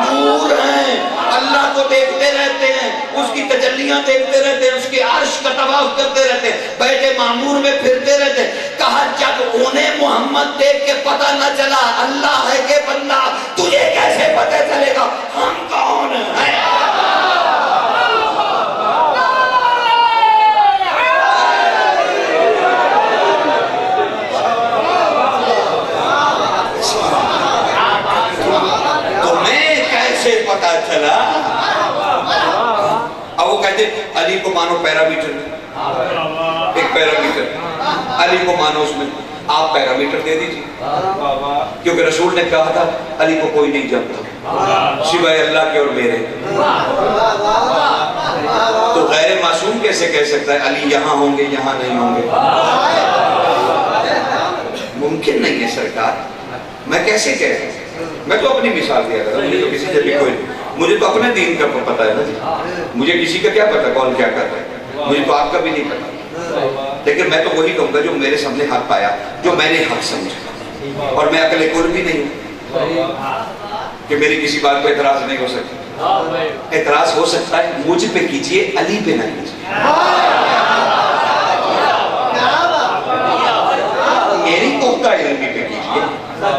نور ہیں، اللہ کو دیکھتے رہتے ہیں، اس کی تجلیاں دیکھتے رہتے ہیں، اس کے عرش کا طواف کرتے رہتے ہیں، بیت معمور میں پھرتے رہتے ہیں۔ کہا جب انہیں محمد دیکھ کے پتہ نہ چلا اللہ ہے کہ بندہ، تجھے کیسے پتہ چلے گا ہم کون ہیں؟ پتا چلا؟ اب وہ کہتے علی کو مانو پیرامیٹر، ایک پیرامیٹر علی کو مانو، اس میں آپ پیرامیٹر دے دیجیے، کیونکہ رسول نے کہا تھا علی کو کوئی نہیں جانتا سوائے اللہ کے اور میرے۔ تو غیر معصوم کیسے کہہ سکتا ہے علی یہاں ہوں گے یہاں نہیں ہوں گے؟ ممکن نہیں ہے سرکار، میں کیسے کہہ رہا ہوں؟ میں تو اپنی مثال دیا رہا ہوں، مجھے تو کسی سے بھی کوئی نہیں، مجھے تو اپنے دین کا پتہ ہے نا جی، مجھے کسی کا کیا پتہ کون کیا کرتا ہے، مجھے تو آپ کا بھی نہیں پتہ، لیکن میں تو وہی کہوں گا جو میرے سامنے حق پایا، جو میں نے حق سمجھا، اور میں عقل کل بھی نہیں ہوں کہ میری کسی بات پہ اعتراض نہیں ہو سکتا۔ اعتراض ہو سکتا ہے مجھ پہ کیجئے، علی پہ نہ کیجئے، میری پختہ علمی پہ کیجئے،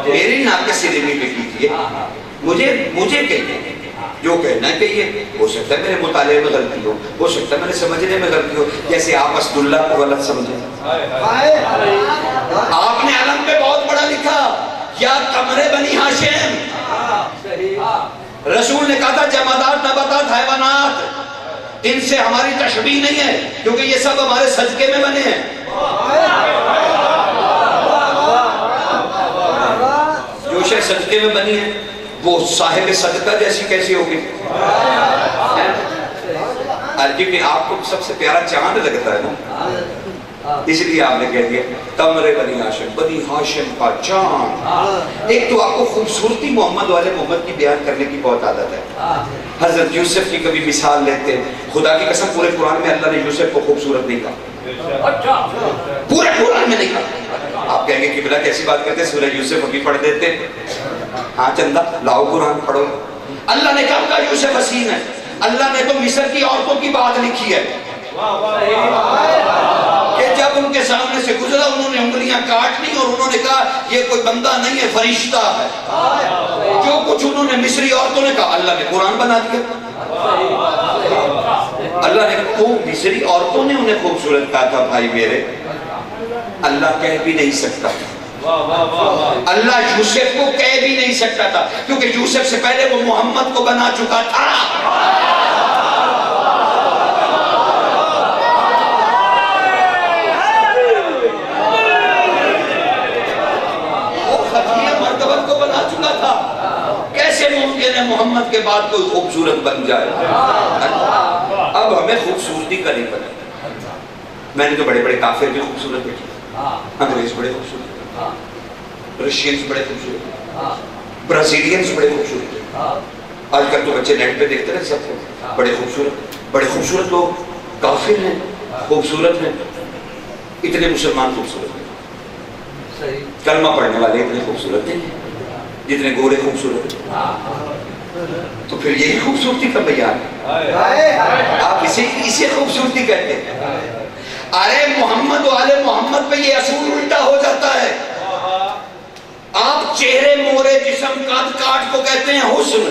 میری ناقص علمی پہ کیجئے، مجھے کہیے جو کہنا ہے کہیے، ہو سکتا ہے میرے مطالعے میں غلطی ہو سکتا ہے میرے سمجھنے میں غلطی ہو، جیسے آپ اسداللہ کو غلط سمجھیں، آپ نے علم پہ بہت بڑا لکھا یا قمر بنی ہاشم، رسول نے کہا تھا جمادات نباتات حیوانات ان سے ہماری تشبیہ نہیں ہے کیونکہ یہ سب ہمارے صدقے میں بنے ہیں، جو شے صدقے میں بنی ہے وہ صاحب صدقہ جیسی کیسی ہوگی؟ کیونکہ آپ کو سب سے پیارا چاند لگتا ہے نا، اس لیے آپ نے کہہ دیا قمر بنی ہاشم، بنی ہاشم کا چاند۔ ایک تو آپ کو خوبصورتی محمد والے محمد کی بیان کرنے کی بہت عادت ہے۔ حضرت یوسف کی کبھی مثال لیتے ہیں، خدا کی قسم پورے قرآن میں اللہ نے یوسف کو خوبصورت نہیں کہا، پورے قرآن میں نہیں کہا۔ آپ کہیں گے قبلہ کیسی بات کرتے ہیں، سورہ یوسف ابھی پڑھ دیتے، ہاں چندہ لاؤ قرآن پڑھو۔ اللہ نے کہا یوسف حسین ہے، اللہ نے تو مصر کی عورتوں کی بات لکھی ہے کہ جب ان کے سامنے سے گزرا انہوں نے انگلیاں کاٹ لی اور انہوں نے کہا یہ کوئی بندہ نہیں ہے، فرشتہ ہے۔ جو کچھ انہوں نے مصری عورتوں نے کہا، اللہ نے قرآن بنا دیا۔ اللہ نے تو مصری عورتوں نے انہیں خوبصورت کہا تھا بھائی میرے، اللہ کہہ بھی نہیں سکتا، اللہ یوسف کو کہہ بھی نہیں سکتا تھا، کیونکہ یوسف سے پہلے وہ محمد کو بنا چکا تھا۔ وہ ختیہ مرتبہ کو بنا چکا تھا، کیسے ممکن ہے محمد کے بعد کوئی خوبصورت بن جائے؟ اب ہمیں خوبصورتی کا نہیں پتا۔ میں نے تو بڑے بڑے کافر بھی خوبصورت دیکھے، انگریز بڑے خوبصورت، رشینز بڑے خوبصورت، برازیلینز بڑے خوبصورت۔ آج کل تو بچے نیٹ پہ دیکھتے ہیں سب کو، بڑے خوبصورت لوگ، کافر ہیں، خوبصورت ہیں، اتنے مسلمان خوبصورت ہیں، کلمہ پڑھنے والے اتنے خوبصورت ہیں جتنے گورے خوبصورت ہیں۔ تو پھر یہی خوبصورتی کا بیان ہے، آپ اسے خوبصورتی کہتے ہیں۔ ارے محمد والے محمد پہ یہ اصول الٹا ہو جاتا ہے۔ آپ چہرے مورے جسم قد کاٹ کو کہتے ہیں حسن،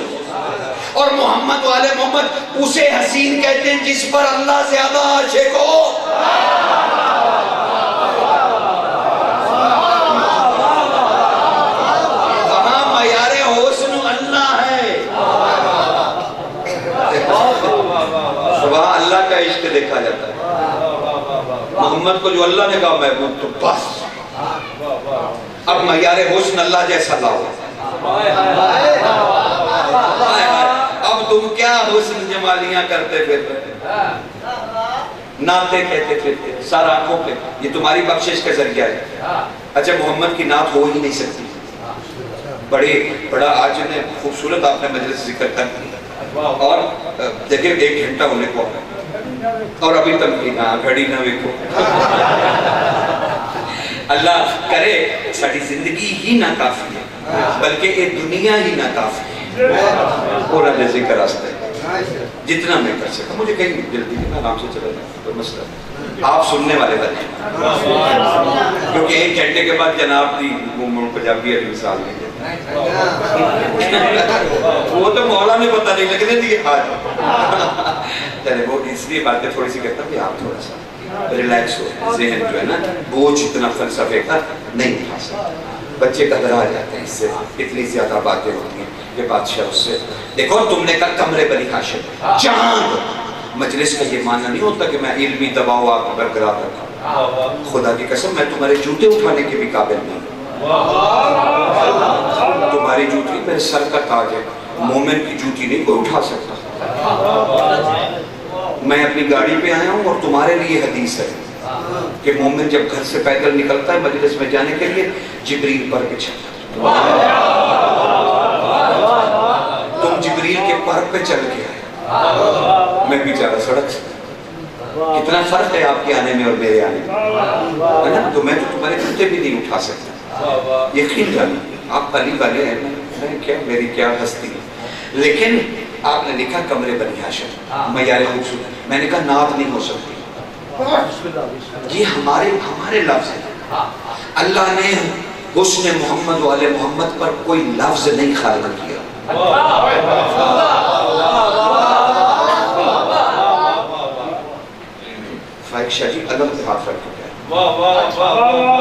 اور محمد والے محمد اسے حسین کہتے ہیں جس پر اللہ زیادہ عاشق ہو۔ کہاں معیار حسن اللہ ہے، وہاں اللہ کا عشق دیکھا جاتا ہے۔ محمد کو جو اللہ نے کہا محبوب تو بس، اب معیار حسن اللہ جیسا لاؤ۔ اب تم کیا حسن جمالیاں کرتے پھرتے، نعتیں کہتے پھرتے سارا آنکھوں پہ، یہ تمہاری بخشش کا ذریعہ ہے۔ اچھا محمد کی نعت ہو ہی نہیں سکتی، بڑا آج نے خوبصورت آپ نے مجلس ذکر کر دیا، اور دیکھیں 1 گھنٹہ ہونے کو اور ابھی تک گھڑی نہ ویکھو۔ اللہ کرے ساری زندگی ہی نہ کافی ہے، بلکہ یہ دنیا ہی نہ کافی ہے، اور اللہ ذکر راستہ ہے جتنا میں کر سکتا۔ مجھے کہیں جلدی نہیں، آرام سے چلا جائے کوئی مسئلہ، آپ سننے والے بنے، کیونکہ 1 گھنٹے کے بعد جناب دی پنجابی علی مثال نہیں دیتے، وہ تو مولا نے پتہ نہیں لگنے دی چلے وہ اس لیے باتیں تھوڑی سی کہتا ہوں کہ آپ تھوڑا سا ریلیکس ہو، ذہن جو ہے نا بوجھ اتنا فلسفے کا نہیں اٹھا سکتا، بچے گھبرا جاتے ہیں اس سے، اتنی زیادہ باتیں ہوتی ہیں کہ بادشاہ اس سے دیکھو تم نے کہا کمرے بنی ہاشم چاند۔ مجلس کا یہ معنی نہیں ہوتا کہ میں علمی دباؤ آپ کو برقرار رکھا، خدا کی قسم میں تمہارے جوتے اٹھانے کے بھی قابل نہیں، تمہاری جوتی میرے سر کا تاج ہے، مومن کی جوتی نہیں کوئی اٹھا سکتا۔ میں اپنی گاڑی پہ آیا ہوں اور تمہارے لیے حدیث ہے کہ مومن جب گھر سے پیدل نکلتا ہے مجلس میں جانے کے لیے جبریل پر کے چلتا، تم جبریل کے پر پہ چل کے آئے، میں بیچارہ سڑک سے، کتنا فرق ہے آپ کے آنے میں اور میرے آنے میں، تو میں تو تمہارے جوتے بھی نہیں اٹھا سکتا۔ یقین جانے آپ علی والے ہیں، میں کیا میری کیا ہستی ہے، لیکن آپ نے لکھا کمرے بنی ہاشم معیار خوبصورت، میں نے کہا نعت نہیں ہو سکتی، یہ ہمارے لفظ ہیں، اللہ نے حسن محمد والے محمد پر کوئی لفظ نہیں خالق کیا۔ فائق شاہ جی علم پہ ہاتھ رکھ کے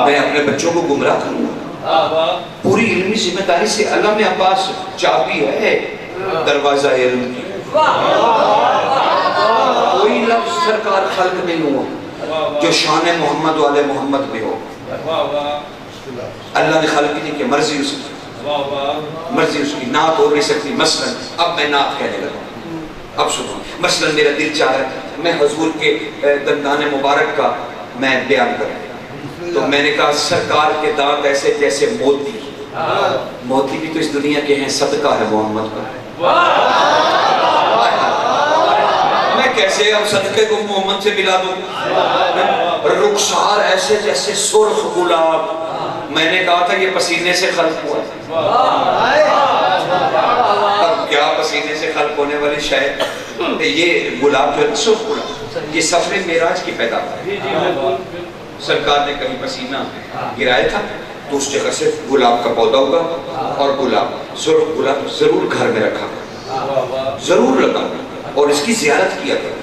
میں اپنے بچوں کو گمراہ کروں گا، پوری علمی ذمہ داری سے علم عباس چابی ہے دروازہ علم کی، کوئی لفظ سرکار خلق نہیں ہوا جو شان محمد والے محمد میں ہو، اللہ نے خلق نہیں کیا، مرضی اس کی، مرضی اس کی، نعت ہو نہیں سکتی. مثلا اب میں نعت کہنے لگا. اب سنو، مثلا میرا دل چاہ رہا ہے میں حضور کے دندان مبارک کا میں بیان کروں، تو میں نے کہا سرکار کے دانت ایسے جیسے موتی. موتی بھی تو اس دنیا کے ہیں، صدقہ ہے محمد کا. میں کیسے اب صدقے کو محمد سے ملا دوں؟ رخسار ایسے جیسے سرخ گلاب. میں نے کہا تھا یہ پسینے سے خلق ہوا. اب کیا پسینے سے خلق ہونے والی شاید یہ گلاب جو ہے سرخ گلاب، یہ سفر معراج کی پیداوار ہے. سرکار نے کبھی پسینہ گرایا تھا تو اس جگہ سے گلاب کا پودا ہوگا، اور گلاب سرخ گلاب ضرور گھر میں رکھا ضرور لگا، اور اس کی زیارت کیا کرو.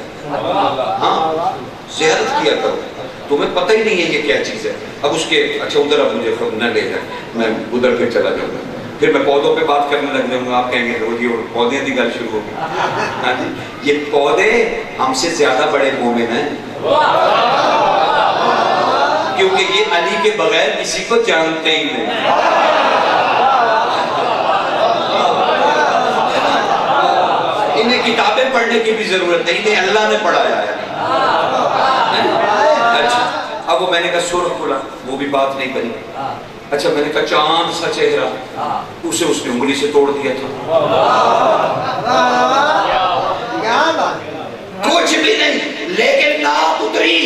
ہاں زیارت کیا کرو. تمہیں پتہ ہی نہیں ہے یہ کیا چیز ہے. اب اس کے اچھا ادھر اب مجھے خود نہ لے جائیں، میں ادھر پھر چلا جاؤں گا، پھر میں پودوں پہ بات کرنے لگ جاؤں گا. آپ کہیں گے روزی اور پودے کی گل شروع ہوگی. یہ پودے ہم سے زیادہ بڑے مومن ہیں، کیونکہ یہ علی کے بغیر کسی کو جانتے ہی نہیں. انہیں کتابیں پڑھنے کی بھی ضرورت نہیں، انہیں اللہ نے پڑھایا ہے. اچھا اب وہ میں نے کہا سرخ کھلا، وہ بھی بات نہیں بنی. اچھا میں نے کہا چاند سا چہرہ، اسے اس نے انگلی سے توڑ دیا تھا. کچھ بھی نہیں، لیکن نعت اتری.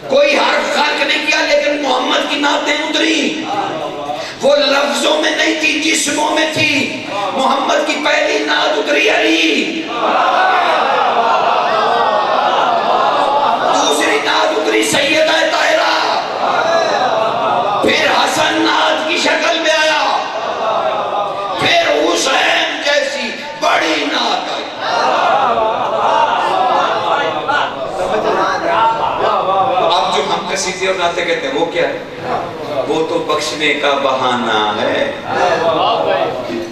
کوئی حرف خرق نہیں کیا، لیکن محمد کی نعتیں اتری. وہ لفظوں میں نہیں تھی، جسموں میں تھی. محمد کی پہلی نعت اتری علی، دوسری نعت اتری سیدہ طاہرہ، پھر حسن نعت کی شکل میں آیا، پھر حسین جیسی بڑی نعت آئی. اب جو ہم قصیدے اور نعتیں کہتے ہیں وہ کیا ہے؟ وہ تو بخشنے کا بہانہ ہے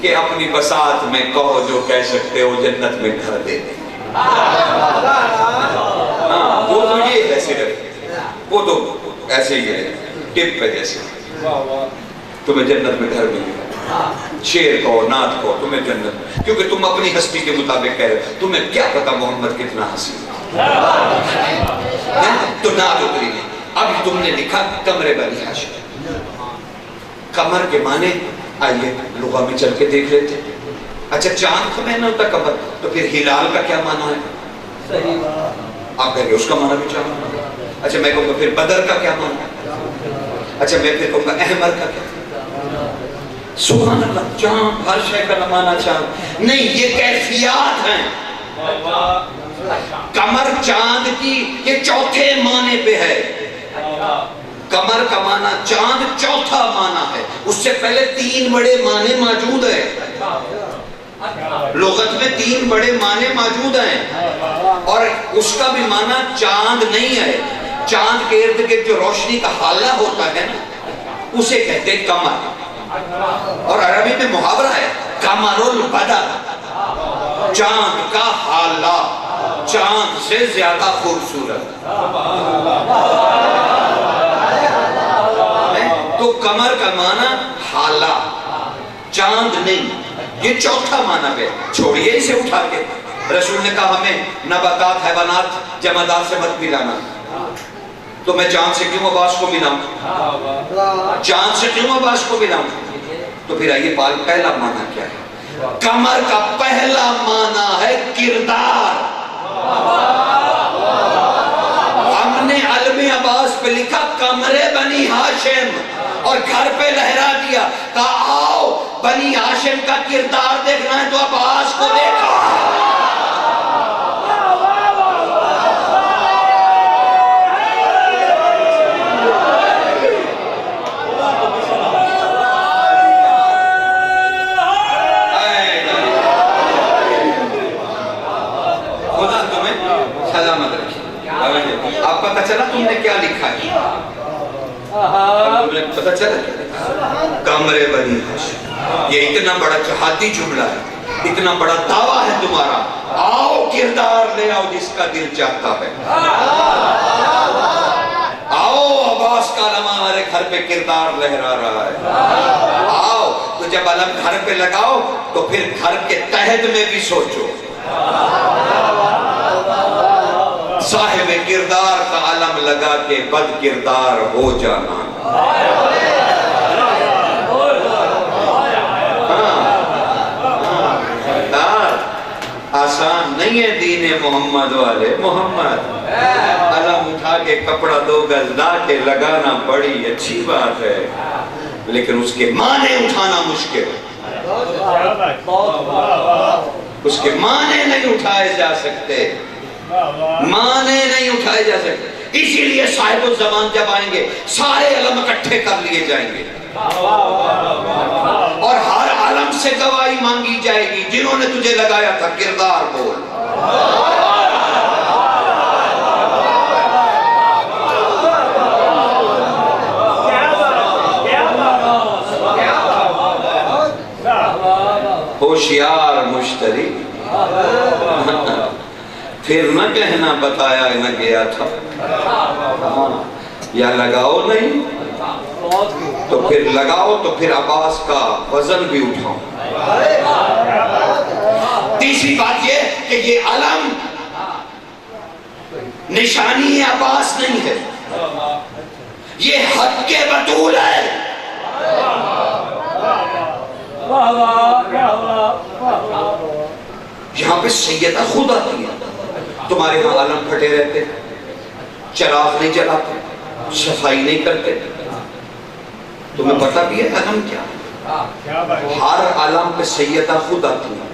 کہ اپنی بساط میں کہو جو کہہ سکتے ہو، جنت میں گھر دے دیں. ہاں وہ تو یہ ہے صرف، وہ تو ایسے ہی ہے ٹپ پہ جیسے. تمہیں جنت میں گھر ملے گا، شعر کہو نعت کہو تمہیں جنت، کیونکہ تم اپنی ہستی کے مطابق کہہ رہے. تمہیں کیا پتا محمد کتنا حسین. تو نعت اتری نہیں. اب تم نے لکھا کمر بنی ہاشم. کمر کے معنی آئیے لغہ میں چل کے دیکھ لیتے. اچھا چاند کا معنی ہوتا کمر، تو پھر ہلال کا کیا معنی ہے؟ آپ کہیں گے اس کا معنی بھی چاند. اچھا میں کہوں گا پھر بدر کا کیا معنی ہے؟ اچھا میں پھر کہوں گا احمر کا کیا؟ سبحان اللہ، چاند ہر شے کا معنی چاند نہیں، یہ کیفیات ہیں. کمر چاند کی یہ چوتھے معنی پہ ہے. کمر کا معنی چاند چوتھا معنی ہے. اس سے پہلے تین بڑے معنی موجود ہیں لغت میں، تین بڑے معنی موجود ہیں، اور اس کا بھی معنی چاند نہیں ہے. چاند کے ارد گرد جو روشنی کا حالہ ہوتا ہے نا، اسے کہتے ہیں کمر. اور عربی میں محاورہ ہے کمر البدر، چاند کا حالہ، چاند سے زیادہ خوبصورت. تو کمر کا معنی حالہ، چاند نہیں. یہ چوتھا معنی پہ چھوڑیے اسے اٹھا کے. رسول نے کہا ہمیں نباتات حیوانات جمادات سے مت ملانا، تو میں چاند سے کیوں عباس کو ملاؤں؟ چاند سے کیوں عباس کو ملاؤں؟ تو پھر آئیے پہلا معنی کیا ہے؟ کمر کا پہلا معنی ہے کردار. ہم نے علم عباس پہ لکھا کمر بنی ہاشم، اور گھر پہ لہرا دیا، کہا آؤ بنی ہاشم کا کردار دیکھنا ہے تو عباس کو دیکھا. خدا تمہیں سلامت رکھے. آپ پتہ چلا تم نے کیا لکھا ہے؟ تمہیں پتہ چلا کمر بنی ہاشم. یہ اتنا بڑا جہادی جملہ ہے، اتنا بڑا دعویٰ ہے تمہارا. آؤ کردار لے آؤ جس کا دل چاہتا ہے. آؤ عباس کا علم ہمارے گھر پہ کردار لہرا رہا ہے. جب علم گھر پہ لگاؤ تو پھر گھر کے تحت میں بھی سوچو. صاحب کردار کا علم لگا کے بد کردار ہو جانا. آسان نہیں ہے دین محمد والے. محمد علم اٹھا کے کپڑا 2 گز لا کے لگانا بڑی اچھی بات ہے، لیکن اس کے معنی اٹھانا مشکل. اس کے معنی نہیں اٹھائے جا سکتے. معنی نہیں اٹھائے جا سکتے. اسی لیے صاحب الزمان جب آئیں گے سارے علم اکٹھے کر لیے جائیں گے اور ہر عالم سے گواہی مانگی جائے گی. جنہوں نے تجھے لگایا تھا کردار بول. ہوشیار مشتری پھر نہ کہنا بتایا نہ گیا تھا. یا لگاؤ نہیں تو پھر لگاؤ تو پھر عباس کا وزن بھی اٹھاؤ. تیسری بات یہ کہ یہ علم نشانی عباس نہیں ہے، یہ حق کے بطول ہے. یہاں پہ سیدہ خود آتی ہے. تمہارے ہاں علم پھٹے رہتے، چراغ نہیں جلاتے، صفائی نہیں کرتے. تمہیں پتہ بھی ہے علم کیا؟ ہر علم پہ سیدہ خود آتی ہے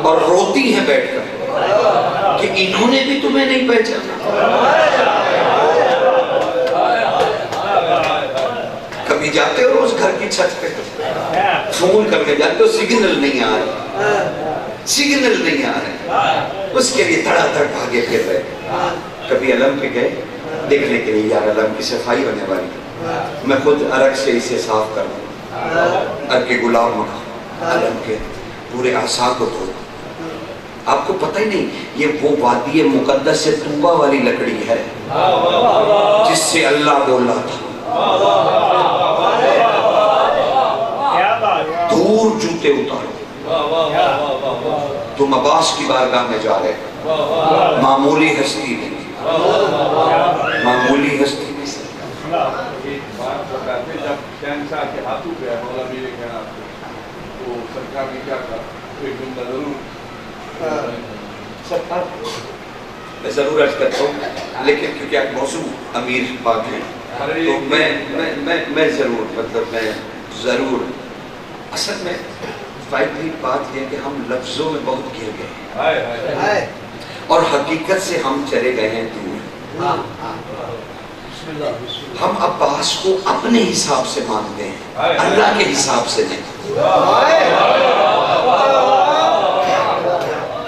اور روتی ہیں بیٹھ کر کہ انہوں نے بھی تمہیں نہیں پہچانا. کبھی جاتے ہو روز گھر کی چھت پہ فون کرنے جاتے ہو، سگنل نہیں آ رہا، سگنل نہیں آ رہے، اس کے لیے دھڑا دھڑ بھاگے پھر رہے. کبھی علم پہ گئے دیکھنے کے لیے یار علم کی صفائی ہونے والی، میں خود عرق سے اسے صاف کر دوں، عرق کے گلاب مکھا علم کے پورے اعضاء کو دھو. آپ کو پتہ ہی نہیں یہ وہ وادی مقدس سے طوبہ والی لکڑی ہے جس سے اللہ بولا تھا. دور جوتے اتارو. تم عباس کی بارگاہ میں جا رہے، معمولی ہستی نہیں، معمولی ہستی نہیں. ایک بات بتاتے جب شہنشاہ کے ہاتھوں پہ مولا میرے کہنا تو سرکار نے کیا کہا ایک جملہ ضرور میں ضرور عرض کرتا ہوں، لیکن کیونکہ آپ موضوع امیر پاک ہیں تو میں ضرور اصل میں فائدی بات یہ کہ ہم لفظوں میں بہت گر گئے ہیں اور حقیقت سے ہم چلے گئے ہیں دور. ہم عباس کو اپنے حساب سے مانتے ہیں، اللہ کے حساب سے نہیں.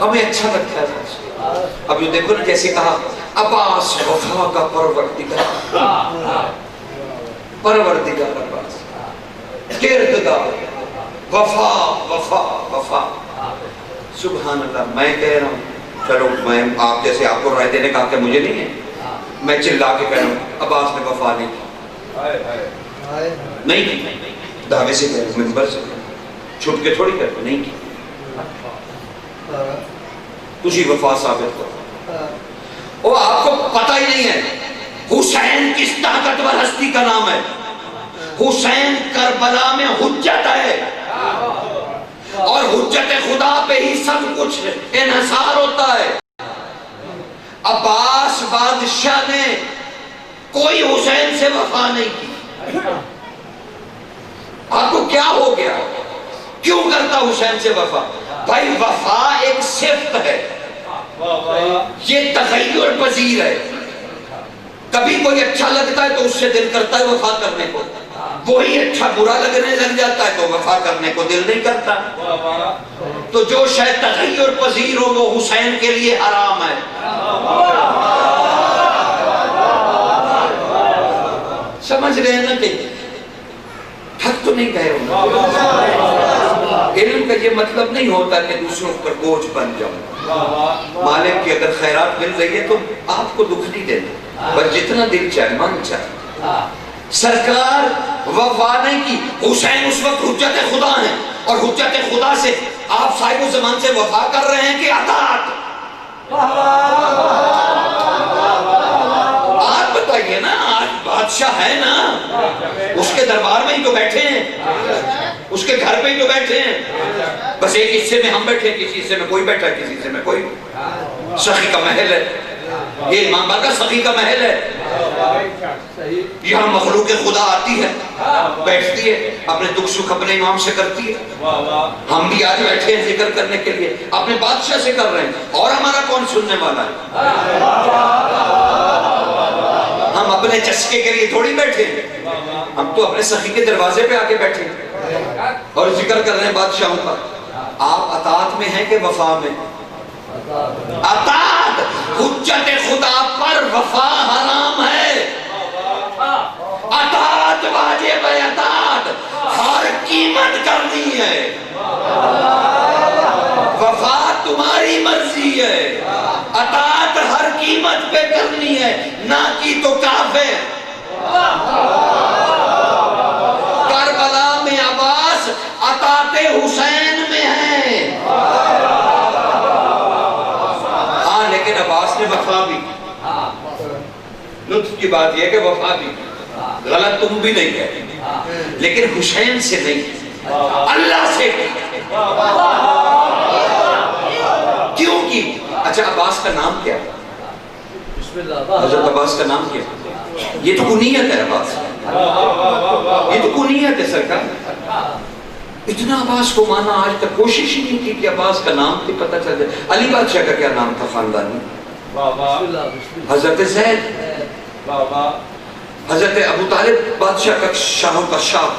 ہمیں اچھا لگتا ہے. اب یہ دیکھو نا جیسے کہا عباس وفا کا پروردگار، پروردگار عباس کردگار وفا وفا وفا. سبحان اللہ. میں کہہ رہا ہوں چلو میں آپ جیسے آپ کو رائے دینے کا کہ مجھے نہیں ہے، میں چلا کے کہہ رہا ہوں عباس نے وفا نہیں کی، نہیں کی، دعوے سے کہہ ممبر سے چھپ کے تھوڑی کرتے نہیں کی. تجھے وفا ثابت کرو. وہ آپ کو پتہ ہی نہیں ہے حسین کس طاقتور ہستی کا نام ہے. حسین کربلا میں حجت ہے اور حجت خدا پہ ہی سب کچھ انحصار ہوتا ہے. عباس بادشاہ نے کوئی حسین سے وفا نہیں کی. آپ کو کیا ہو گیا؟ کیوں کرتا حسین سے وفا؟ بھائی وفا ایک صفت ہے، یہ تغیر پذیر ہے. کبھی کوئی اچھا لگتا ہے تو اس سے دل کرتا ہے وفا کرنے کو، وہی اچھا برا لگنے لگ جاتا ہے تو وفا کرنے کو دل نہیں کرتا. تو جو شاید تغیر پذیر ہو وہ حسین کے لیے حرام ہے. سمجھ رہے ہیں نا کہ حق تو نہیں کہہ رہا. علم کا یہ مطلب نہیں ہوتا کہ دوسروں پر بوجھ بن جاؤ. مالک کی اگر خیرات مل رہی ہے تو آپ کو دکھ نہیں دینا، بس جتنا دل چاہے من چاہے. سرکار وفا نہیں کی. حسین اس وقت حجت خدا ہیں اور حجت خدا سے آپ صاحب الزمان سے وفا کر رہے ہیں کہ اطاعت. آپ بتائیے نا, آج بادشاہ ہے نا, اس کے دربار میں ہی تو بیٹھے ہیں, اس کے گھر پہ ہی تو بیٹھے ہیں. بس ایک حصے میں ہم بیٹھے ہیں, کسی حصے میں کوئی بیٹھا ہے, کسی حصے میں کوئی. سخی کا محل ہے یہ, امام باقا سخی کا محل ہے. یہاں مخلوق خدا آتی ہے, بیٹھتی ہے, اپنے دکھ سکھ اپنے امام سے کرتی ہے. ہم بھی آج بیٹھے ہیں ذکر کرنے کے لیے, اپنے بادشاہ سے کر رہے ہیں, اور ہمارا کون سننے والا ہے؟ ہم اپنے چسکے کے لیے تھوڑی بیٹھے ہیں, ہم تو اپنے سخی کے دروازے پہ آ کے بیٹھے ہیں اور ذکر کر رہے ہیں بادشاہوں کا. آپ اطاعت میں ہیں کہ وفا میں؟ اطاعت, حجت خدا پر وفا حرام ہے. اطاعت واجب ہے, اطاعت ہر قیمت کرنی ہے. وفا تمہاری مرضی ہے, اطاعت ہر قیمت پہ کرنی ہے, نہ کی تو کافر. کربلا میں عباس اطاعت حسین میں ہے. ہاں لیکن عباس نے وفا بھی, لطف کی بات یہ کہ وفا بھی, غلط تم بھی نہیں کہتے, لیکن حسین سے نہیں, اللہ سے کی. کیوں کی؟ اچھا عباس کا نام کیا؟ حضرت عباس کا نام کیا؟ یہ تو کنیت ہے عباس, یہ تو کنیت ہے سرکار. اتنا عباس کو مانا, آج تک کوشش ہی نہیں کی کہ عباس کا نام بھی پتہ چل جائے. علی بادشاہ کا کیا نام تھا خاندانی؟ حضرت زید. حضرت ابو طالب بادشاہ کا, شاہوں کا شاہ,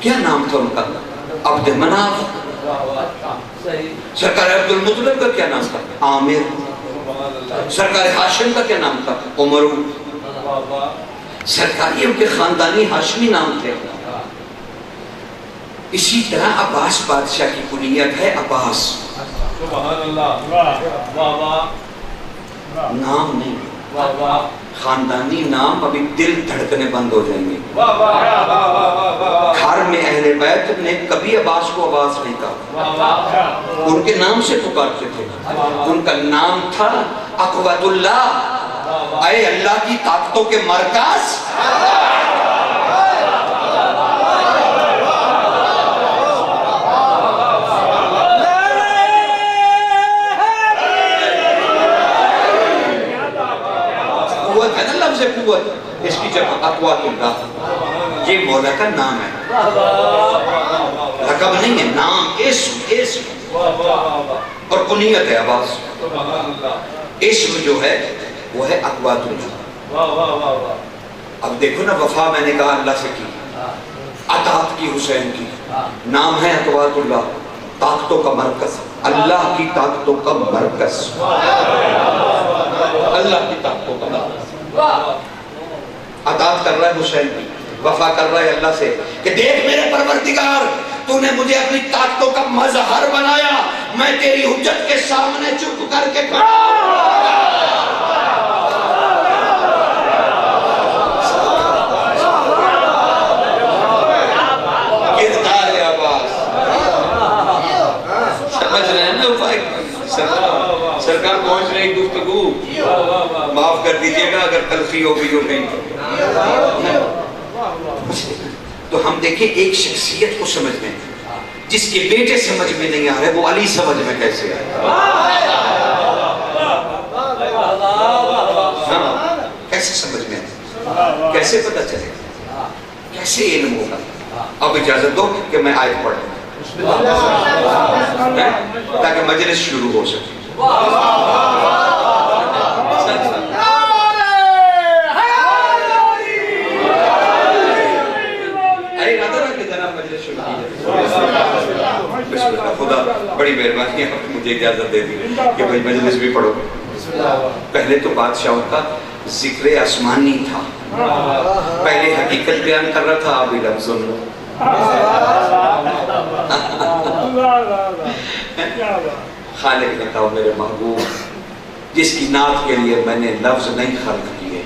کیا نام تھا ان کا؟ عبد مناف. سرکار عبد المطلب کا کیا نام تھا؟ عامر. سرکار ہاشم کا کیا نام تھا؟ عمر. سرکار یہ ان کے خاندانی ہاشمی نام تھے. اسی طرح عباس بادشاہ کی کنیت ہے عباس, نام نہیں, خاندانی نام. ابھی دل دھڑکنے بند ہو جائیں گے. گھر میں اہل بیت نے کبھی عباس کو عباس نہیں کہا, ان کے نام سے پکارتے تھے. ان کا نام تھا اقوت اللہ, اے اللہ کی طاقتوں کے مرکز. قوت, اس کی جگہ اقوات اللہ, یہ مولا کا نام ہے, لقب نہیں ہے, نام, اسم. اور کنیت ہے عباس. اسم جو ہے وہ ہے اقوات اللہ. اب دیکھو نا, وفا میں نے کہا اللہ سے کی, اطاعت کی حسین کی, نام ہے اقوات اللہ, طاقتوں کا مرکز, اللہ کی طاقتوں کا مرکز, اللہ کی طاقتوں کا مرکز. اطاعت کر رہا ہے حسین کی, وفا کر رہا ہے اللہ سے کہ دیکھ میرے پروردگار, تو نے مجھے اپنی طاقتوں کا مظہر بنایا, میں تیری حجت کے سامنے چپ کر کے کھڑا ہوں. کردار عباس سمجھ رہے ہیں نا بھائی. سرکار پہنچ رہی گفتگو, معاف کر دیجئے گا اگر تلخی ہو گئی ہو کہیں. تو ہم دیکھیں ایک شخصیت کو سمجھ میں, جس کے بیٹے سمجھ میں نہیں آ رہے, وہ علی سمجھ میں کیسے آئے؟ کیسے سمجھ میں آئے؟ کیسے پتہ چلے؟ کیسے علم ہوگا؟ اب اجازت دو کہ میں آیت پڑھ لوں تاکہ مجلس شروع ہو سکے. خدا بڑی مہربانی ہے, مجھے اجازت دے دی کہ بھائی مجلس بھی پڑھو. پہلے تو بادشاہوں کا ذکر آسمانی تھا, پہلے حقیقت بیان کر رہا تھا, ابھی لفظ سن لو. خالق کہتا ہوں میرے محبوب, جس کی نعت کے لیے میں نے لفظ نہیں خلق کیے,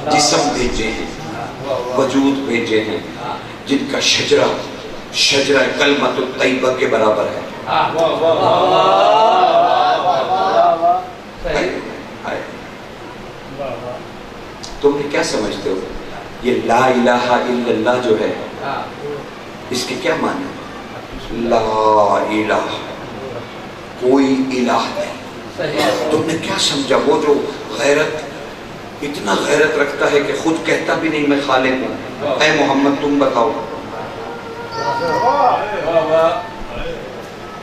جسم بھیجے ہیں, وجود بھیجے ہیں جن کا شجرہ کلمۃ الطیبہ کے برابر ہے. تم نے کیا سمجھتے ہو یہ لا الہ الا اللہ جو ہے اس کے کیا معنی؟ لا الہ، کوئی الہ نہیں. تم نے کیا سمجھا وہ جو غیرت، اتنا غیرت رکھتا ہے کہ خود کہتا بھی نہیں میں خالق ہوں. اے محمد تم بتاؤ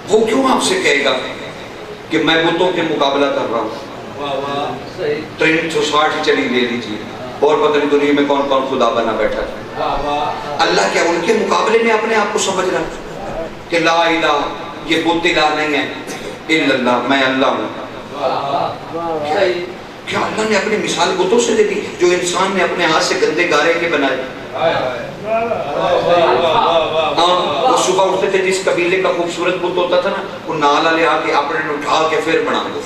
وہ کیوں آپ سے کہے گا کہ میں بتوں کے مقابلہ کر رہا ہوں؟ 360 چلی لے لیجیے اور پتہ نہیں دنیا میں کون کون خدا بنا بیٹھا ہے. اللہ کیا ان کے مقابلے میں اپنے آپ کو سمجھ رہا کہ لا الہ یہ بت الہ نہیں ہے الا اللہ، میں اللہ ہوں. کیا اللہ نے اپنی مثال بتوں سے دے دی جو انسان نے اپنے ہاتھ سے گندے گارے کے بنائے؟ وہ صبح اٹھتے تھے جس قبیلے کا خوبصورت بت ہوتا تھا نا وہ نالا لے آ کے اپنے اٹھا کے پھر بنا دے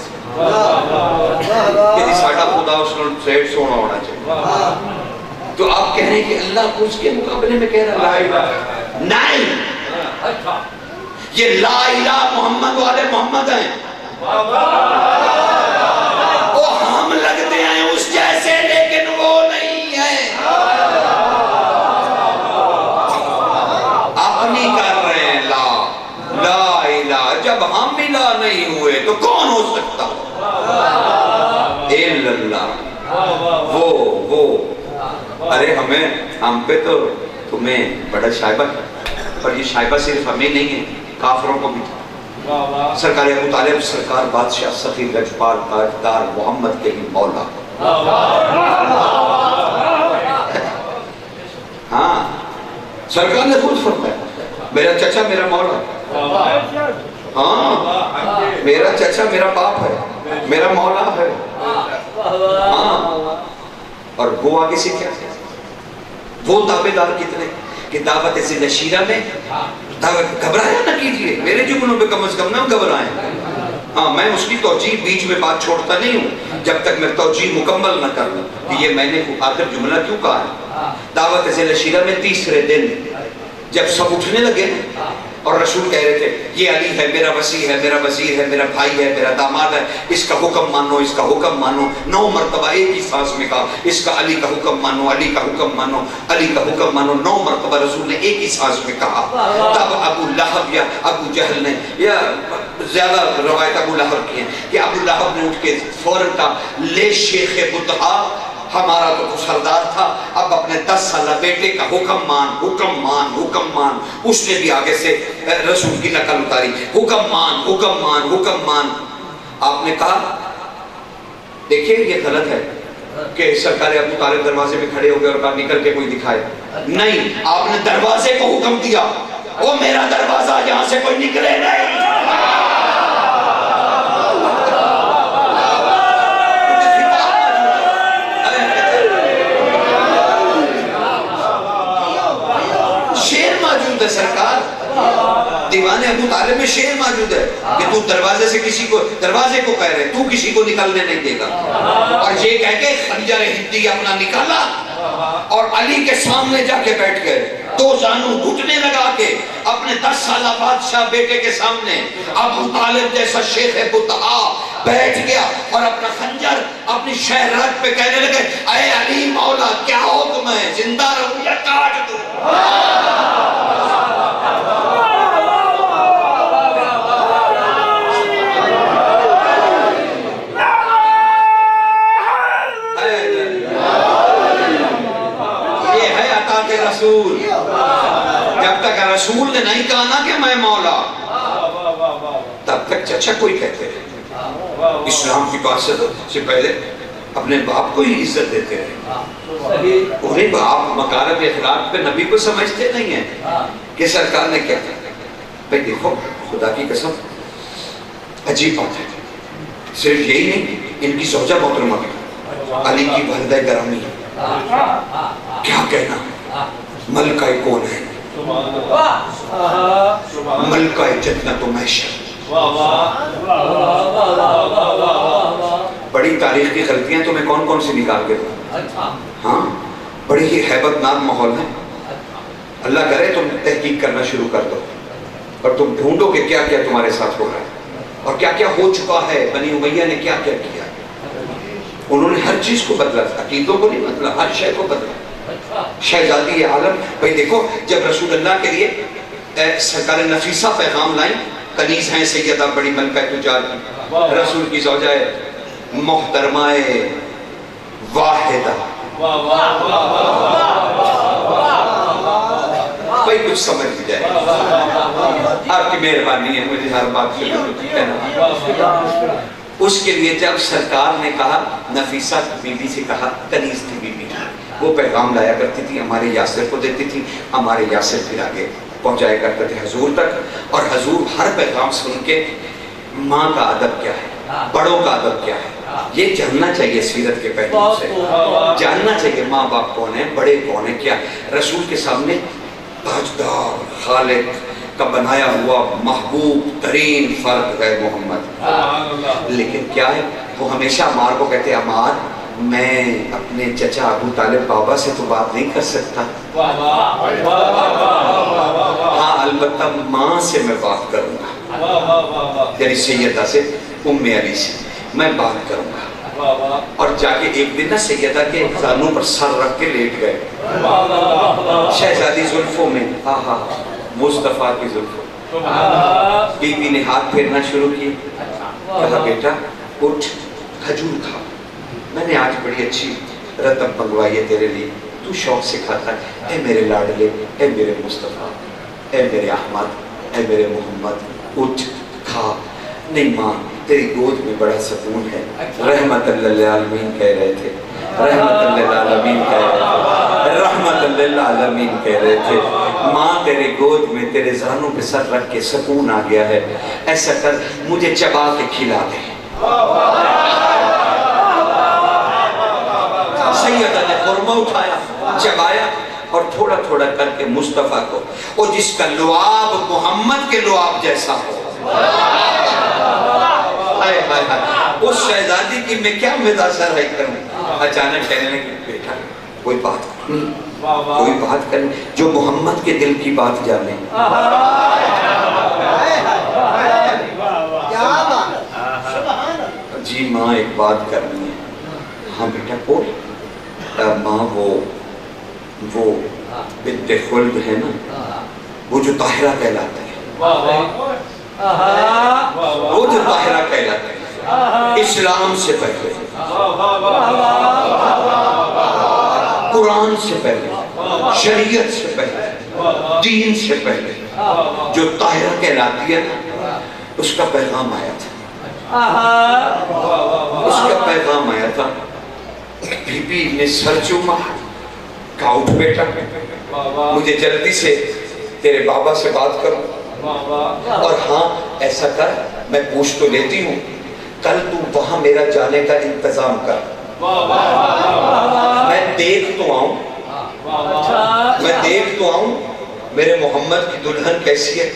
کہ ساڑھا خدا اس نے سیٹ سونا ہونا چاہیے. تو آپ کہہ رہے ہیں کہ اللہ کو اس کے مقابلے میں کہہ رہا لا الہ نہیں، یہ لا الہ محمد والے محمد ہیں. وہ ہم لگتے ہیں اس جیسے لیکن وہ نہیں ہے. اپنی کر رہے ہیں لا الہ، جب ہم ملا نہیں ہوئے تو کون ہو سکتا؟ الا اللہ. وہ ارے ہم پہ تو تمہیں بڑا شائبہ، اور یہ شائبہ صرف ہمیں نہیں ہے کافروں کو بھی تھا. سرکار ابو طالب سرکار بادشاہ سخی لجپال تاجدار محمد کے ہی مولا. ہاں سرکار نے خود فرمایا میرا چچا میرا مولا. ہاں میرا چچا میرا باپ ہے، میرا مولا ہے. ہاں اور وہ آگے سے کیا وہ تابعدار کتنے کہ دعوت ذل شیرہ میں گھبرایا نہ کیجئے، میرے جملوں پہ کم از کم نہ گھبرائیں. ہاں میں اس کی توجیہ بیچ میں بات چھوڑتا نہیں ہوں جب تک میں توجیہ مکمل نہ کر لوں کہ یہ میں نے آخر جملہ کیوں کہا ہے. دعوت ذل شیرہ میں تیسرے دن جب سب اٹھنے لگے اور رسول کہہ رہے تھے یہ علی ہے میرا وسیع ہے میرا وزیر ہے میرا بھائی ہے میرا داماد ہے، اس کا حکم مانو اس کا حکم مانو. 9 مرتبہ ایک ہی سانس میں کہا اس کا علی کا حکم مانو علی کا حکم مانو علی کا حکم مانو. 9 مرتبہ رسول نے ایک ہی سانس میں کہا. تب ابو لہب یا ابو جہل نے، یا زیادہ روایت ابو لہب کی ہیں کہ ابو لہب نے اٹھ کے فوراً کہا لے شیخ بطحا، ہمارا تو سردار تھا اب اپنے 10 سالہ بیٹے کا حکم مان حکم مان حکم مان. اس نے بھی آگے سے رسول کی نقل اتاری حکم مان حکم مان حکم مان. آپ نے کہا دیکھیں یہ غلط ہے کہ سرکار ابو طالب دروازے میں کھڑے ہو گئے اور کہا نکل کے کوئی دکھائے. نہیں، آپ نے دروازے کو حکم دیا وہ میرا دروازہ یہاں سے کوئی نکلے نہیں. سرکار دیوان ابو طالب میں شعر موجود ہے کہ تو دروازے سے کسی کو دروازے کو کہہ رہے تو کسی کو نکلنے نہیں دے گا. اور یہ کہہ کے خنجر ہندی اپنا نکالا اور علی کے سامنے جا کے بیٹھ گئے. 2 زانو گھٹنے لگا کے اپنے 10 سالہ بادشاہ بیٹے کے سامنے ابو طالب جیسا شیخ بطحا بیٹھ گیا اور اپنا خنجر اپنی شہرت پہ کہنے لگے اے علی مولا کیا حکم ہے، زندہ رہوں یا کاٹ دوں. رسول جب تک رسول نے نہیں کہا نا کہ میں مولا تب تک چچا کوئی کہتے ہیں. اسلام کی بات سے پہلے اپنے باپ کو ہی عزت دیتے رہے. انہیں باپ مکارم اخلاق پہ نبی کو سمجھتے نہیں ہیں کہ سرکار نے کیا کہا. بھئی دیکھو خدا کی قسم عجیب بات ہے. صرف یہی نہیں ان کی زوجہ محترمہ بھی علی کی والدہ گرامی ہے. کیا کہنا ملکہ کون ہے، ملکہ جنت و محشر. بڑی تاریخ کی غلطیاں تمہیں کون کون سی نکال کے دوں. ہاں بڑی ہی حیبت ناک ماحول ہے. اللہ کرے تم تحقیق کرنا شروع کر دو اور تم ڈھونڈو کہ کیا کیا تمہارے ساتھ ہو رہا ہے اور کیا کیا ہو چکا ہے. بنی امیہ نے کیا کیا کیا. انہوں نے ہر چیز کو بدلا, عقیدوں کو نہیں بدلا, ہر شے کو بدلا. شہزادی عالم بھائی دیکھو, جب رسول اللہ کے لیے سرکار نفیسہ پیغام لائیں, کنیز ہیں سیدہ بڑی ملکہ تجار کی, رسول کی زوجہ محترمہ واحدہ. بھائی کچھ سمجھ بھی جائے, آپ کی مہربانی ہے, مجھے ہر بات سے کہنا. اس کے لیے جب سرکار نے کہا, نفیسہ بی بی سے کہا, کنیز کی بی بی, وہ پیغام لایا کرتی تھی, ہمارے یاسر کو دیتی تھی, ہمارے یاسر پھر آگے پہنچایا کرتے تھے حضور تک. اور حضور ہر پیغام سن کے ماں کا ادب کیا ہے, بڑوں کا ادب کیا ہے, یہ جاننا چاہیے. سیرت کے پہلو سے جاننا چاہیے ماں باپ کون ہیں, بڑے کون ہیں, کیا. رسول کے سامنے تاجدار خالق کا بنایا ہوا محبوب ترین فرد ہے محمد. لیکن کیا ہے, وہ ہمیشہ عمار کو کہتے ہیں, عمار میں اپنے چچا ابو طالب بابا سے تو بات نہیں کر سکتا, ہاں البتہ ماں سے میں بات کروں گا, یعنی سیدہ سے, ام علی سے میں بات کروں گا. اور جا کے ایک دن نا سیدہ کے زانوں پر سر رکھ کے لیٹ گئے, شہزادی زلفوں میں, آہا مصطفیٰ کی زلفوں. بی بی نے ہاتھ پھیرنا شروع کی, کہا بیٹا اٹھ کھجور کھا, میں نے آج بڑی اچھی رتب منگوائی ہے تیرے لیے, تو شوق سے کھاتا ہے. اے میرے لاڈلے, اے میرے مصطفیٰ, اے میرے احمد, اے میرے محمد, اٹھ کھا. نہیں ماں, تیری گود میں بڑا سکون ہے. رحمت للعالمین کہہ رہے تھے, رحمت للعالمین کہہ رہے تھے, رحمت للعالمین کہہ رہے تھے. ماں تیرے گود میں تیرے زانوں پہ سر رکھ کے سکون آ گیا ہے, ایسا کر مجھے چبا کے کھلا دے. سیدہ نے خرمہ اٹھایا, چبایا اور تھوڑا تھوڑا کر کے مصطفیٰ کو, اور جس کا لعاب محمد کے لعاب جیسا ہو. اس شہزادی کی میں کیا مداثر ہے کروں. اچانک کہنے لگے, بیٹا کوئی بات نہیں, کوئی بات کریں جو محمد کے دل کی بات جانے. جی ماں ایک بات کرنی ہے. ہاں بیٹا بول. ماں وہ بنت خلد ہے نا, وہ جو طاہرہ کہلاتا ہے, وہ جو طاہرہ کہلاتا ہے, اسلام سے پہلے, قرآن سے پہلے, شریعت سے پہلے, دین سے پہلے جو طاہرہ کہلاتی ہے نا, اس کا پیغام آیا تھا, اس کا پیغام آیا تھا. بی بی نے سر چوما, کہا اٹھ بیٹا, مجھے جلدی سے تیرے بابا سے بات کروں, اور ہاں ایسا کر, میں پوچھ تو لیتی ہوں, کل تو وہاں میرا جانے کا انتظام کر, میں دیکھ تو آؤں, میں دیکھ تو آؤں میرے محمد کی دلہن کیسی ہے,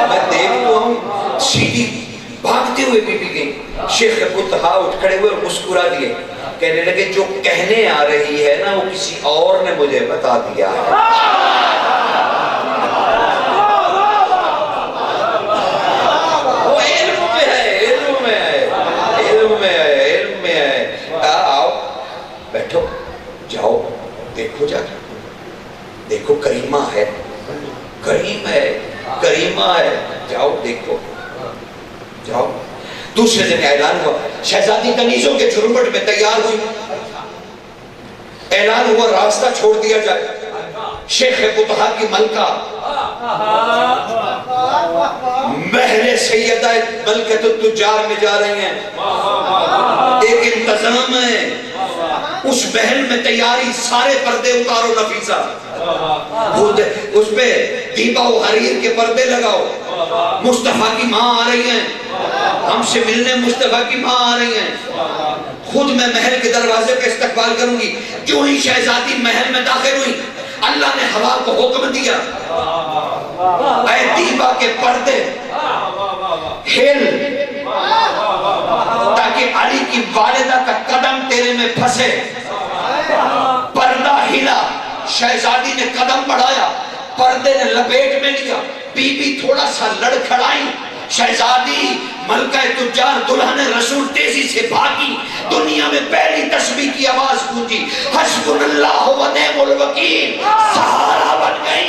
میں دیکھ تو آؤں. سیدھی بھاگتے ہوئے بی بی گئی. شیخ فتحا اٹھ کھڑے ہوئے اور مسکرا دیے, کہنے لگے جو کہنے آ رہی ہے نا وہ کسی اور نے مجھے بتا دیا ہے. وہ علم میں ہے, علم میں ہے, علم میں ہے, علم میں ہے. آؤ بیٹھو, جاؤ دیکھو, جا دیکھو, کریمہ ہے, کریم ہے, کریمہ ہے, جاؤ دیکھو, جاؤ. دوسرے دن اعلان ہوا, شہزادی کنیزوں کے جھرمٹ میں تیار ہوئی, اعلان ہوا راستہ چھوڑ دیا جائے. شیخ فتحا کی ملکہ مہر سیدہ ملکۃ التجار میں جا رہی ہیں. ایک انتظام ہے, اس محل میں تیاری, سارے پردے اتارو نفیسہ, اس پہ دیبا و حریر کے پردے لگاؤ. مصطفیٰ کی ماں آ رہی ہیں, ہم سے ملنے مصطفیٰ کی ماں آ رہی ہیں. خود میں محل کے دروازے پہ استقبال کروں گی. جو ہی شہزادی محل میں داخل ہوئی, اللہ نے ہوا کو حکم دیا, اے دیبا کے پردے ہل, تاکہ علی کی والدہ کا قدم تیرے میں پھنسے. پردہ شہزادی نے قدم بڑھایا، پردے نے لپیٹ میں لیا، بی بی تھوڑا سا لڑکھڑائی، شہزادی ملکہ تجار دلہن رسول تیزی سے بھاگی، دنیا میں پہلی تسبیح کی آواز گونجی، حسبنا اللہ و نعم الوکیل، سہارا بن گئی۔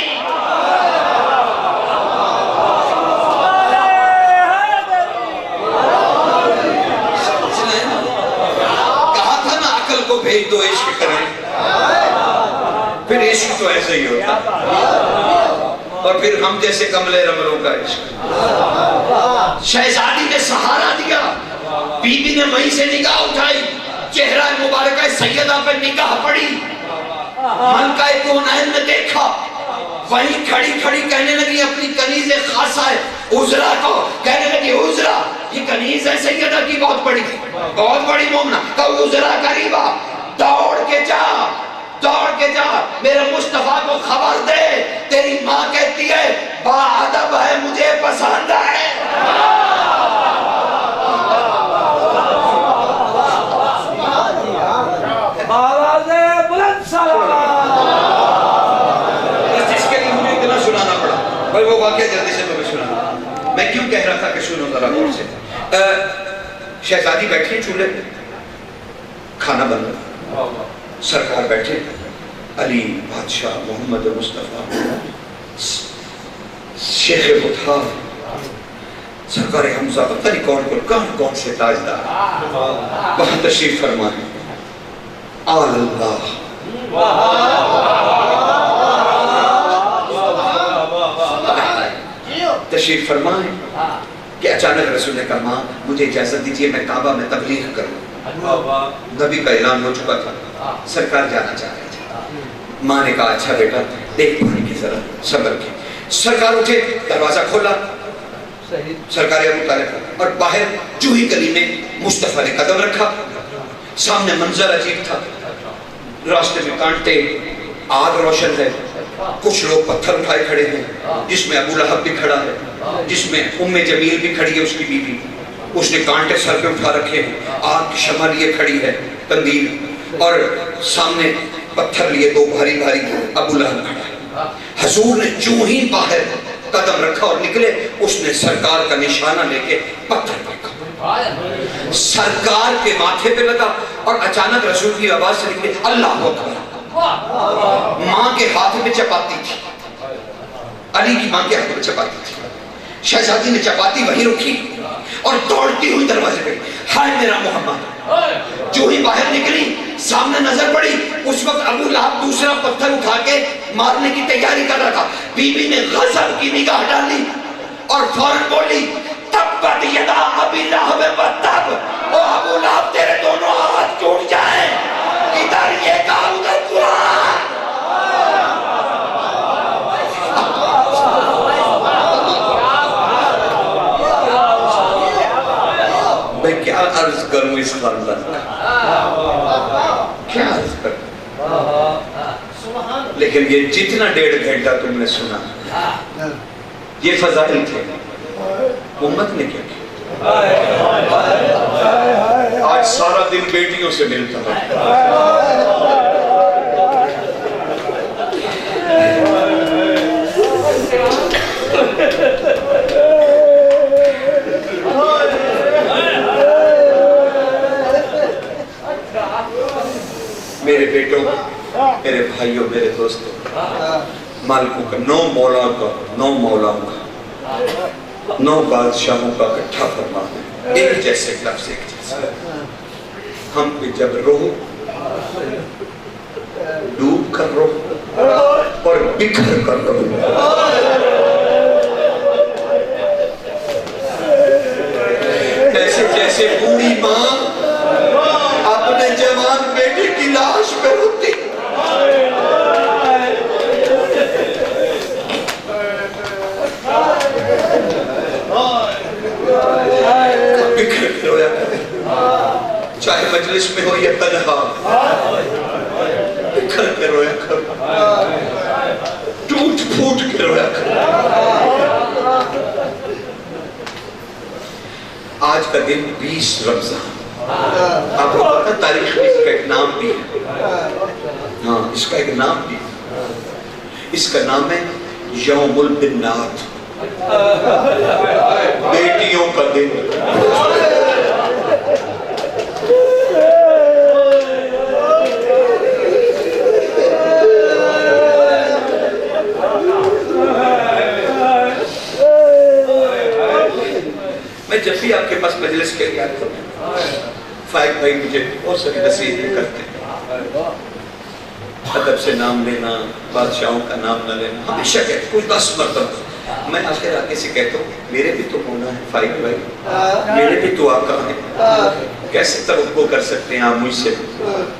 کہا تھا نا عقل کو بھیج دو عشق کریں، پھر عشق تو ایسے ہی ہوتا، اور پھر ہم جیسے کملے رمروں کا عشق۔ شہزادی نے سہارا دیا، بی بی نے وہیں سے نگاہ اٹھائی، چہرہ مبارکہ سیدہ پہ نگاہ پڑی، ملکہ کونین نے دیکھا، وہیں کھڑی کھڑی کہنے لگی اپنی کنیز خاصہ ہے عذرا کو، کہنے لگی عذرا یہ کنیز ہے سیدہ کی بہت بڑی مومنہ، کہ عذرا قریبا دوڑ کے جا میرے مصطفیٰ کو خبر دے، تیری ماں کہتی ہے باادب ہے مجھے پسند ہے۔ آواز بلند سلام۔ جس کے لیے مجھے اتنا سنانا پڑا، بھائی وہ واقعہ جلدی سے تمہیں سنانا، میں کیوں کہہ رہا تھا کہ سنو ذرا غور سے۔ شہزادی بیٹھی چولہے پہ، کھانا بن رہا، سرکار بیٹھے، علی بادشاہ محمد مصطفیٰ شیخ مطہر سرکار حمزہ پتہ نہیں کون سے تاجدار وہاں تشریف فرمائے، آل اللہ تشریف فرمائے کہ اچانک رسول نے کہا ماں مجھے اجازت دیجئے میں کعبہ میں تبلیغ کروں۔ نبی کا اعلان ہو چکا تھا، سرکار جانا چاہ رہے تھے۔ ماں نے کہا اچھا بیٹا دیکھ پانی کی ذرا صبر کی۔ سرکار اٹھے، دروازہ کھولا، سرکار ابو طالب، اور باہر جوہی گلی میں مصطفیٰ نے قدم رکھا، سامنے منظر عجیب تھا، راستے میں کانٹے، آگ روشن ہے، کچھ لوگ پتھر اٹھائے کھڑے ہیں، جس میں ابو لہب بھی کھڑا ہے، جس میں ام جمیل بھی کھڑی ہے اس کی بیوی، اس نے کانٹے سر پہ اٹھا رکھے ہیں، آگ کی شمع لیے کھڑی ہے تندیر، اور سامنے پتھر لیے دو بھاری بھاری ابو لہب کھڑا ہے۔ حضور نے جو ہی باہر قدم رکھا اور نکلے، اس نے سرکار کا نشانہ لے کے پتھر پھینکا، سرکار کے ماتھے پہ لگا، اور اچانک رسول کی آواز سے نکلی اللہ اکبر۔ ماں کے ہاتھ میں چپاتی تھی، علی کی ماں کے ہاتھ میں چپاتی تھی، شہزادی نے چپاتی وہیں رکھی اور دوڑتی ہوئی دروازے پہ، ہائے میرا محمد۔ جو ہی باہر نکلی سامنے نظر پڑی، اس وقت ابو لہب دوسرا پتھر اٹھا کے مارنے کی تیاری کر رہا تھا، بی بی نے غضب کی نگاہ ڈالی اور فوراً بولی تبت یدا ابی لہب وتب، او ابو لہب تیرے دونوں ہاتھ ٹوٹ جائیں، ادھر یہ کہا ادھر قرآن۔ میں کیا عرض کروں اس خاندان کا، کیا عرض کروں، لیکن یہ جتنا 1.5 گھنٹہ تم نے سنا یہ فضائل تھے، امت نے کیا کیا؟ آج سارا دن بیٹیوں سے ملتا ہوں، میرے بیٹوں، میرے بھائیوں، میرے دوستوں، مالکوں کا 9 مولاؤں کا 9 بادشاہوں کا اکٹھا فرمان ہے، ایک جیسے لفظ، ایک جیسے ہم پہ جب روح ڈوب کر روح اور بکھر کر روح، ایسے جیسے بوڑھی ماں اپنے جوان بیٹے کی لاش پہ روتی، بکھر کے رویا کرے، چاہے مجلس میں ہو یا تنہا، بکھر کے رویا کرے، ٹوٹ پھوٹ کے رویا کرے۔ آج کا دن 20 رمضان، آپ کو پتا تاریخ میں اس کا ایک نام بھی ہے، ہاں اس کا ایک نام بھی ہے، اس کا نام ہے یوم البنات، بیٹیوں کا دن۔ میں جب بھی آپ کے پاس مجلس کے لیے آتا ہوں، فائق بھائی مجھے بہت ساری نصیحتیں کرتے ہیں، ادب سے نام لینا، بادشاہوں کا نام نہ لینا، ہمیشہ کہتے ہیں، کچھ 10 مرتبہ میں آخر آگے سے کہتا ہوں میرے بھی تو ہونا ہے فائق بھائی، میرے بھی تو آقا ہیں، کیسے توقع کر سکتے ہیں آپ مجھ سے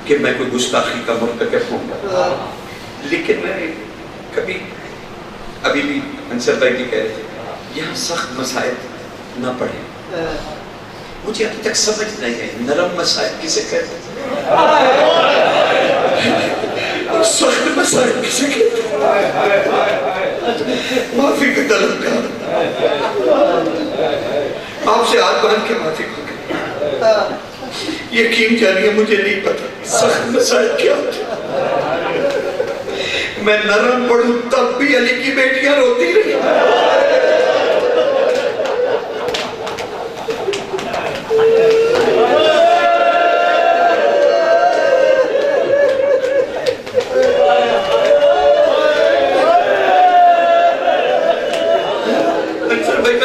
کہ میں کوئی گستاخی کا مرتکب ہوں؟ لیکن میں کبھی ابھی بھی انصر بھائی بھی کہہ رہے تھے یہاں سخت مسائل نہ پڑھیں، مجھے ابھی تک سمجھ نہیں ہے نرم مسائل کسے کہتے ہیں، سخت مسائل کسے کہتے ہیں؟ معافی کا طلبگار آپ سے ہاتھ باندھ کے معافی مانگے، یقین جانیے مجھے نہیں پتا سخت مسائل کیا ہوتے ہیں، میں نرم پڑھوں تب بھی علی کی بیٹیاں روتی رہی،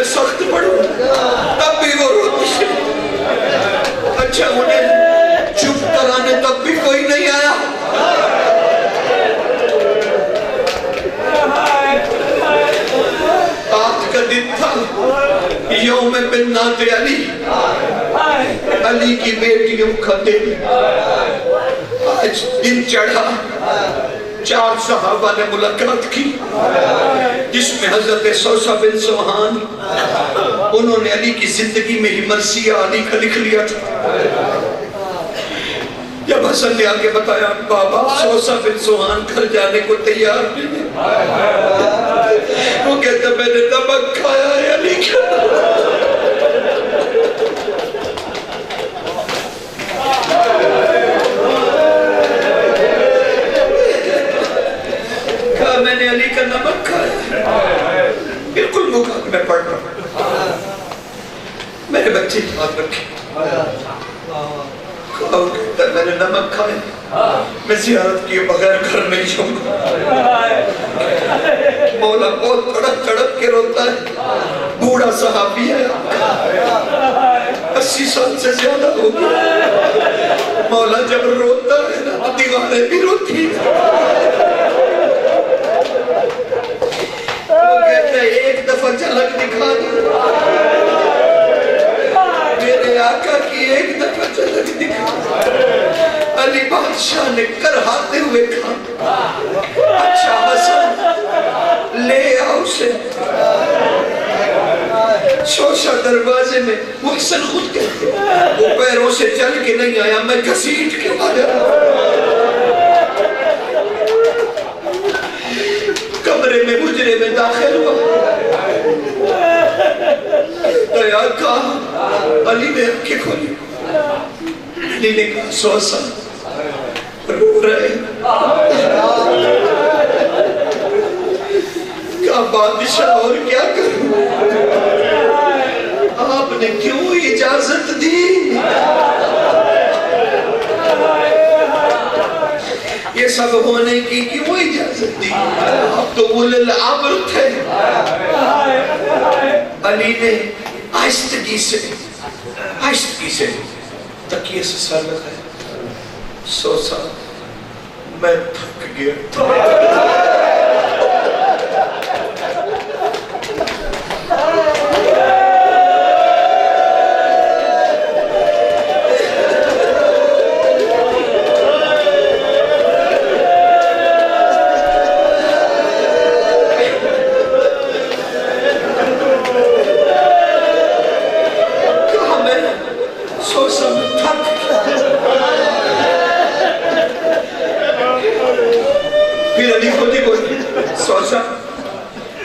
سخت پڑھوں تب بھی وہ روتی ہے، اچھا انہیں چپ کرانے تب بھی کوئی نہیں آیا، آج کا دن تھا یوم بنات علی، علی کی بیٹیوں کا دن، آج دن چڑھا، 4 صحابہ نے ملاقات کی جس میں حضرت سوسہ بن سوہان، انہوں نے علی کی زندگی میں ہی مرثیہ علی کا لکھ لیا تھا، جب حسن نے آگے بتایا بابا سوسہ بن سوہان گھر جانے کو تیار نہیں ہے، وہ کہتا میں نے نمک کھایا ہے علی کا، میں نے علی کا نمک کھایا، بالکل مقام میں پڑھ رہا ہوں، میرے بچے ہاتھ رکھے، میں نے نمک کھایا، میں زیارت کیے بغیر گھر نہیں جاؤں گا، مولا بہت تڑپ تڑپ کے روتا ہے، بوڑھا صحابی ہے، 80 سال سے زیادہ ہو گیا، مولا جب روتا ہے نا دیواریں بھی روتی ہیں، ایک دفعہ جھلک دکھا دے، میرے آقا کی ایک دفعہ جھلک دکھا دے، علی بادشاہ نے کرہاتے ہوئے کہا اچھا حسن لے آؤ اسے، شوشہ دروازے میں محسن خود کہتے وہ پیروں سے چل کے نہیں آیا، میں گھسیٹ کے آیا، کمرے میں مجرے میں داخل ہوا، دیا کہا علی نے آنکھیں کھولی، علی نے کہا سوسہ رو رہے، کہا بادشاہ اور کیا کروں، آپ نے کیوں اجازت دی، یہ سب ہونے کی کیوں اجازت دی، آپ تو اول الامر تھے، علی نے آہستگی سے تکیے سے سر لگایا، سوسہ میں تھک گیا،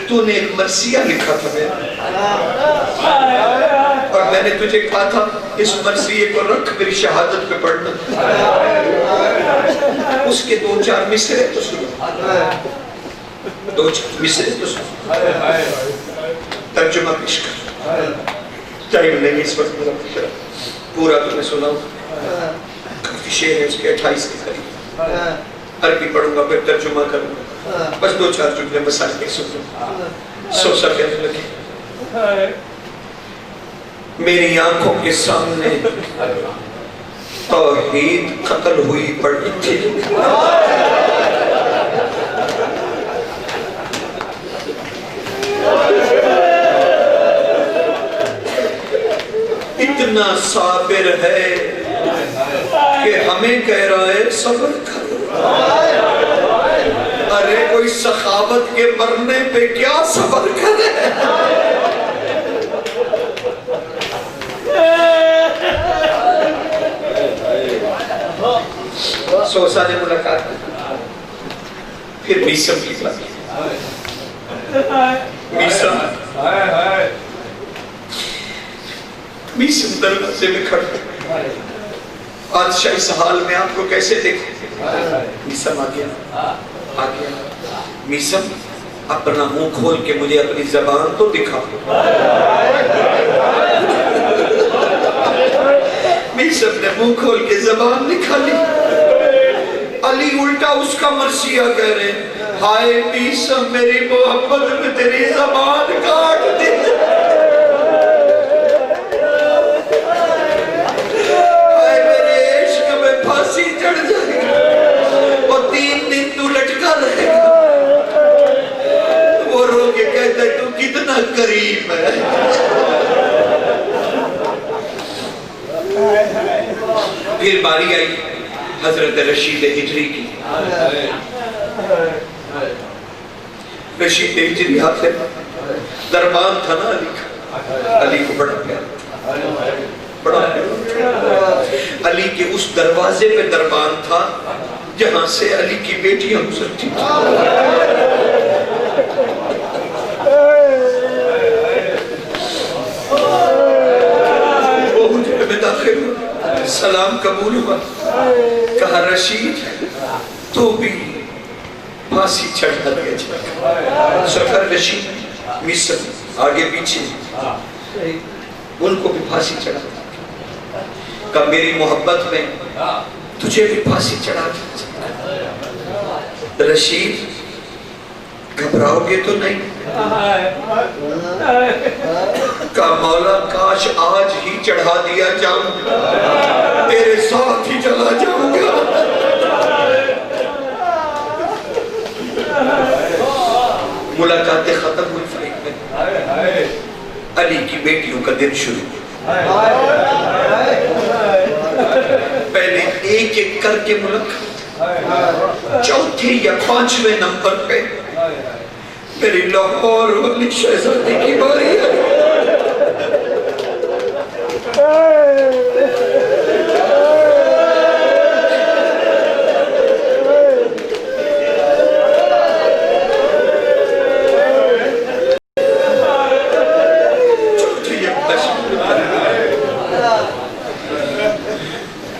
تو نے ایک مرثیہ لکھا تھا میں، اور میں نے تجھے کہا تھا اس مرثیے کو رکھ میری شہادت پہ پڑھنا، اس کے 2-4 مصرے تو سنو، دو چار مصرے تو سن ترجمہ پیش کر ٹائم نہیں اس وقت پورا تمہیں سناؤں کافی شعر ہے اس کے 28 کے قریب عربی پڑھوں گا پھر ترجمہ کروں گا بس دو چار جملے مسائل کے سنوں سوسا کہنے لگے میری آنکھوں کے سامنے توحید قتل ہوئی پڑی تھی اتنا صابر ہے کہ ہمیں کہہ رہا ہے صبر کر ارے کوئی سخاوت کے مرنے پہ کیا صبر کرے سوسا نے ملاقات کی پھر میسم کی بات میسم دروازے میں کھڑے بادشاہ اس حال میں آپ کو کیسے دیکھیں میسم آ گیا میسم اپنا منہ کھول کے مجھے اپنی زبان تو دکھا میسم نے منہ کھول کے زبان نکالی علی الٹا اس کا مرثیہ کہہ رہے ہائے میسم میری محبت میں تیری زبان کاٹ دی ہائے میرے عشق میں پھانسی چڑھ جائے گا اور 3 دن تو لٹکا رہے گا وہ رو کے کہتا ہے تو کتنا کریم ہے پھر باری آئی حضرت رشید ہجری کی رشید ہجری آپ سے دربان تھا نا علی کا علی کو بڑا پیارا علی کے اس دروازے پہ دربان تھا جہاں سے علی کی بیٹیاں گزرتی تھی وہ حجرے میں داخل ہوا سلام قبول ہوا کہا رشید تو بھی پھانسی چڑھا دیا جائے سرکار رشید میسم آگے پیچھے ان کو بھی پھانسی چڑھا دیا کہا میری محبت میں تجھے بھی پھانسی چڑھا دیا رشید گھبراؤ گے تو نہیں کہا مولا کاش آج ہی چڑھا دیا جاؤں تیرے ساتھ ہی چلا جاؤں گا ملاقاتیں ختم ہوئی فریق میں علی کی بیٹیوں کا دن شروع پہلے ایک ایک کر کے ملاقات چوتھے یا 5ویں نمبر پہ میری لاہور والی شہزادی کی باری ہے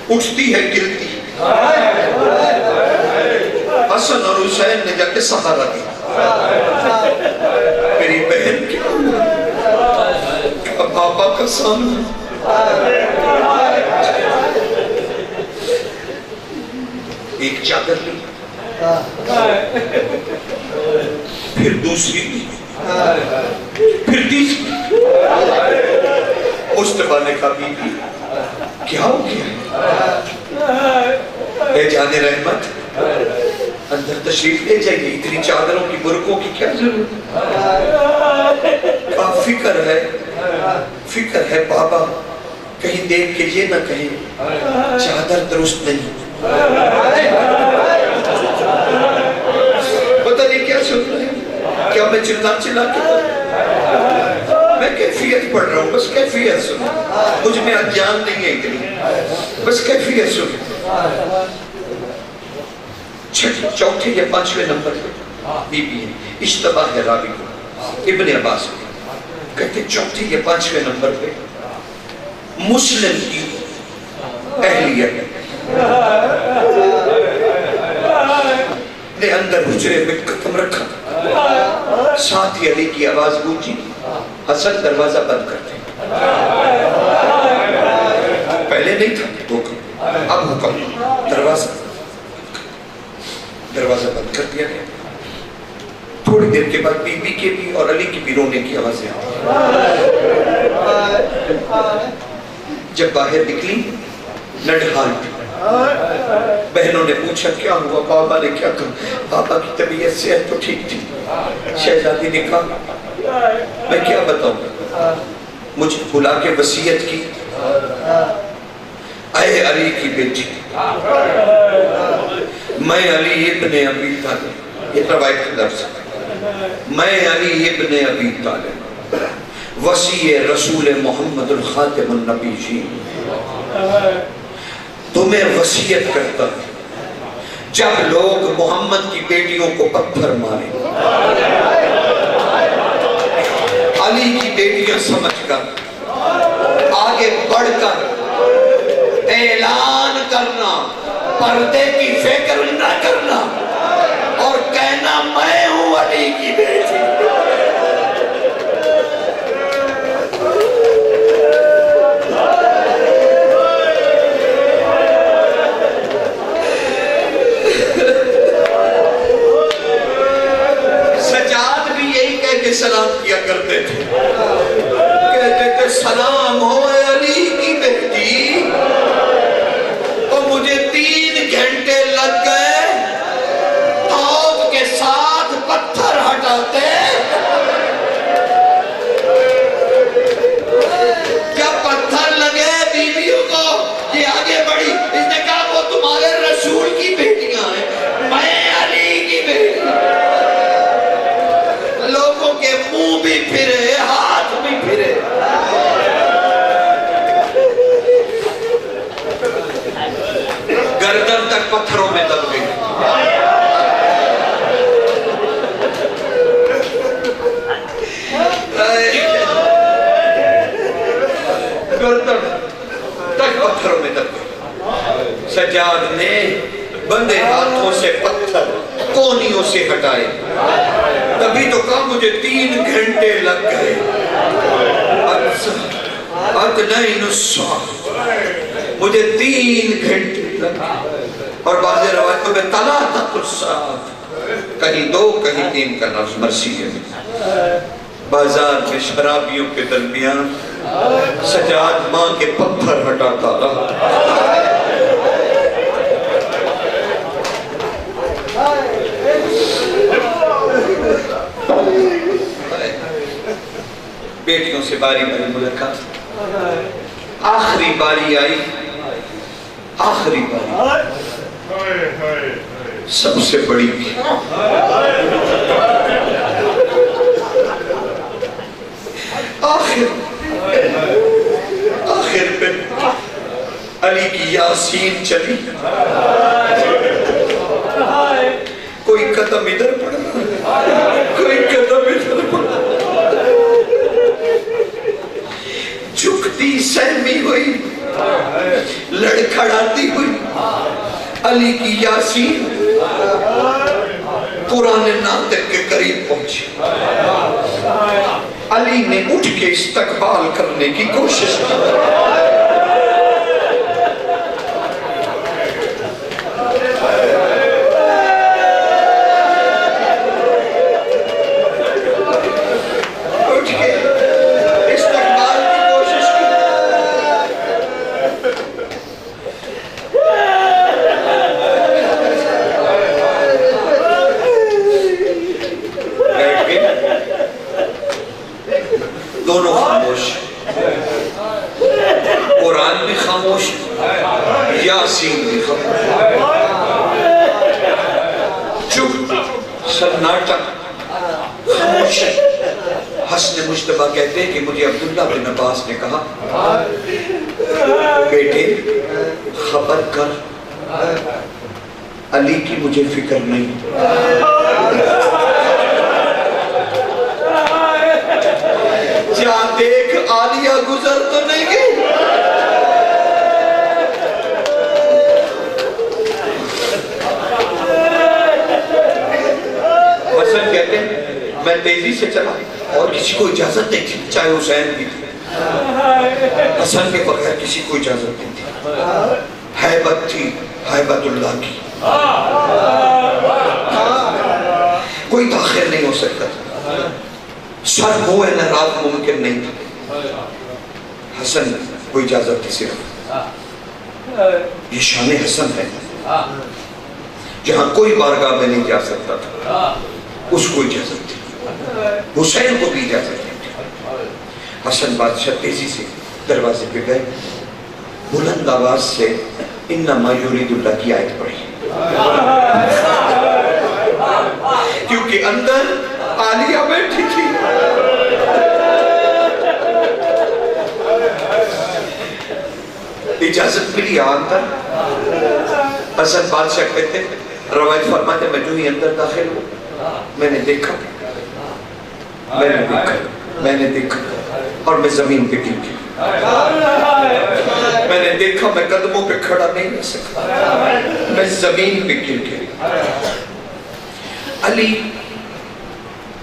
اٹھتی ہے گرتی حسن اور حسین نے جا کے سہارا دیا میری بہن کیا پاپا کا سامنا ایک چادر لی پھر دوسری لی پھر تیسری مصطفیٰ نے کہا بی بی کیا ہو گیا اے جان رحمت اندر تشریف لے جائیے اتنی چادروں کی برقوں کی کیا ضرورت فکر ہے بابا کہیں دیکھ کے یہ نہ کہیں چادر درست نہیں پتہ نہیں کیا سن رہے ہیں کیا میں چلا کے میں کیفیت پڑھ رہا ہوں بس کیفیت سن مجھ میں اجان نہیں ہے اتنی بس کیفیت سن چوتھے یا 5ویں نمبر پہ بی بی ہے اشتباہ ہے راوی کو ابن عباس کہتے چوتھے یا 5ویں نمبر پہ مسلم کی اہلیت نے اندر حجرے میں قدم رکھا ساتھ ہی علی کی آواز گونجی، حسن دروازہ بند کرتے پہلے نہیں تھا حکم، اب حکم دروازہ بند کر دیا گیا۔ تھوڑی دیر کے بعد بی بی کے بھی اور علی کی بھی رونے کی آوازیں جب باہر نکلی نڈھال بہنوں نے پوچھا کیا ہوا، بابا نے کیا کہا، بابا کی طبیعت صحت تو ٹھیک تھی۔ شہزادی نے کہا میں کیا بتاؤں، مجھے بلا کے وصیت کی، اے علی کی بیٹی، میں علی ابن ابی طالب، یہ روایت کا لفظ ہے، میں علی ابن ابی طالب وصی رسول محمد الخاتم النبیین تمہیں وصیت کرتا ہوں جب لوگ محمد کی بیٹیوں کو پتھر ماریں، علی کی بیٹیاں سمجھ کر آگے بڑھ کر اعلان کرنا، پردے کی فکر نہ کرنا اور کہنا میں ہوں علی کی بیٹی۔ سجاد بھی یہی کہہ کے سلام کیا کرتے تھے، کہتے تھے سلام ہو اے علی کی بیٹی، تو مجھے 3 گھنٹے لگ گئے ہاتھ کے ساتھ پتھر ہٹاتے، جب پتھر لگے بیویوں کو یہ آگے بڑھی، اس نے کہا وہ تمہارے رسول کی بیٹیاں ہیں، میں علی کی بیٹی۔ لوگوں کے منہ بھی پھرے، ہاتھ بھی پھرے، گردن تک پتھروں میں دب گئی۔ گردن تک پتھروں میں دب گئی۔ سجاد نے بندے ہاتھوں سے پتھر کونیوں سے ہٹائے، تبھی تو کہا مجھے 3 گھنٹے لگ گئے۔ ادنین الساعة، مجھے 3 گھنٹے لگ گئے، اور بعض روایتوں میں ثلاثۃ الساعات، کہیں 2 کہیں 3 کا لفظ مرسی ہے۔ بازار میں شرابیوں کے درمیان سجاد ماں کے پتھر ہٹاتا رہا۔ بیٹیوں سے باری باری ملاقات، آخری باری آئی، آخری باری سب سے بڑی بھی، آخر پہ علی کی یاسین چلی، کوئی قدم ادھر پڑا، کوئی قدم ادھر پڑا، جھکتی سہمی ہوئی، لڑکھڑاتی ہوئی، علی کی یاسین قرآن ناطق کے قریب پہنچی۔ علی نے اٹھ کے استقبال کرنے کی کوشش کی، دونوں خاموش، قرآن بھی خاموش، یاسین بھی خاموش، چپ، سناٹا، خاموش۔ حسن مجتبیٰ کہتے ہیں کہ مجھے عبداللہ بن عباس نے کہا بیٹے خبر کر علی کی مجھے فکر نہیں، جا دیکھ عالیہ گزر تو نہیں گئی۔ حسن کہتے ہیں میں تیزی سے چلا اور کسی کو اجازت نہیں تھی، چاہے حسین بھی تھی، حسن کے بغیر کسی کو اجازت نہیں تھی. حیبت تھی، حیبت اللہ کی، کوئی تاخیر نہیں ہو سکتا تھا، سر منہ انحراف ممکن نہیں تھا. حسن کو اجازت تھی صرف. یہ شان حسن ہے، جہاں کوئی بارگاہ میں نہیں جا سکتا تھا اس کو اجازت تھی، حسین کو بھی اجازت نہیں تھی. حسن بادشاہ تیزی سے دروازے پہ گئے، بلند آواز سے انما یرید اللہ کی آیت پڑھی، کیونکہ اندر عالیہ بیٹھی تھی. اجازت ملی اندر. حسن بادشاہ کہتے ہیں، روایت فرماتے ہیں، میں جو ہی اندر داخل ہوں میں نے دیکھا اور میں زمین پہ گر گیا. میں نے دیکھا، میں قدموں پہ کھڑا نہیں رہ سکا، میں زمین پہ گر گیا. علی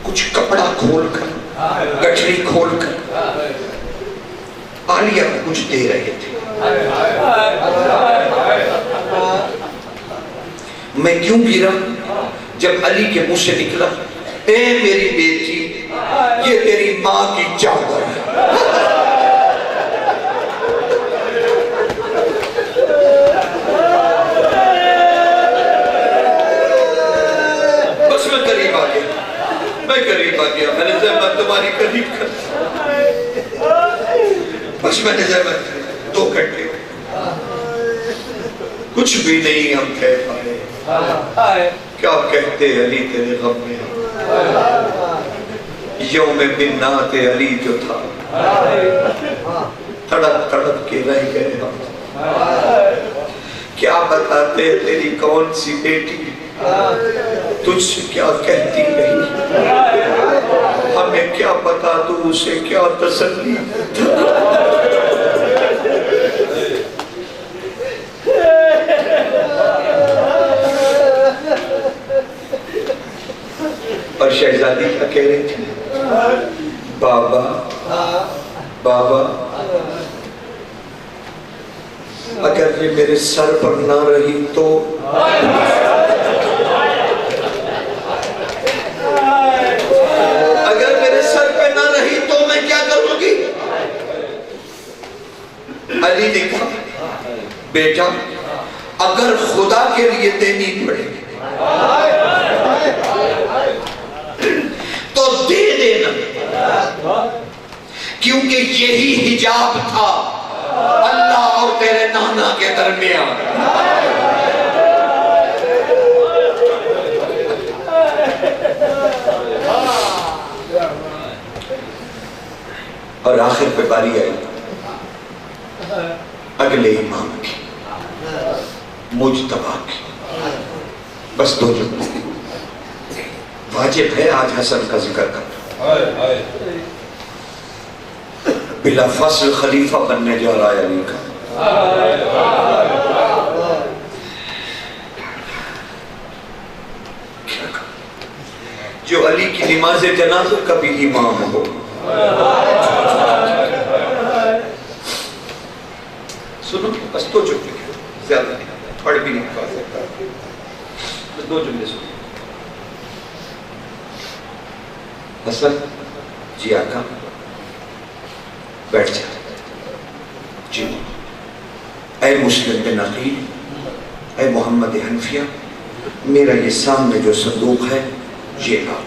کچھ کپڑا کھول کر، گٹھڑی کھول کر عالیہ کو کچھ دے رہے تھے. میں کیوں گرا؟ جب علی کے منہ سے نکلا، اے میری بیٹی، یہ تیری ماں کی چادر ہے. بس میں قریب آ گیا، میں نے زحمت تمہاری قریب کر، بس میں نے زحمت 2 گھنٹے کچھ بھی نہیں ہم کہہ پائے. کیا کہتے علی تیرے غم میں؟ یوم بنات علی جو تھا، تڑپ تڑپ کے رہ گئے ہم. کیا بتاتے تیری کون سی بیٹی تجھ سے کیا کہتی رہی، ہمیں کیا پتا تو اسے کیا تسلی. اور شہزادی کیا کہہ رہی تھی؟ بابا اگر یہ میرے سر پر نہ رہی تو، اگر میرے سر پہ نہ رہی تو میں کیا کروں گی؟ علی نے کہا، بیٹا اگر خدا کے لیے دینی پڑے تو دے دینا، کیونکہ یہی حجاب تھا اللہ اور تیرے نانا کے درمیان. اور آخر پہ باری آئی اگلے امام کی، مجتبی کی. بس 2 جملے واجب ہے آج حسن کا ذکر کرنا. بلا فصل خلیفہ بننے جا رہا ہے علی کا. جو علی کی نماز جنازہ کا بھی امام ہو. سنو بس 2 جملے، زیادہ نہیں، پڑھ بھی نہیں پا سکتا، بس 2 جملے سنو. حسن جی آقا بیٹھ جا. جی اے مسلم بن عقیل، اے محمد حنفیہ، میرا یہ سامنے جو صندوق ہے یہ لا.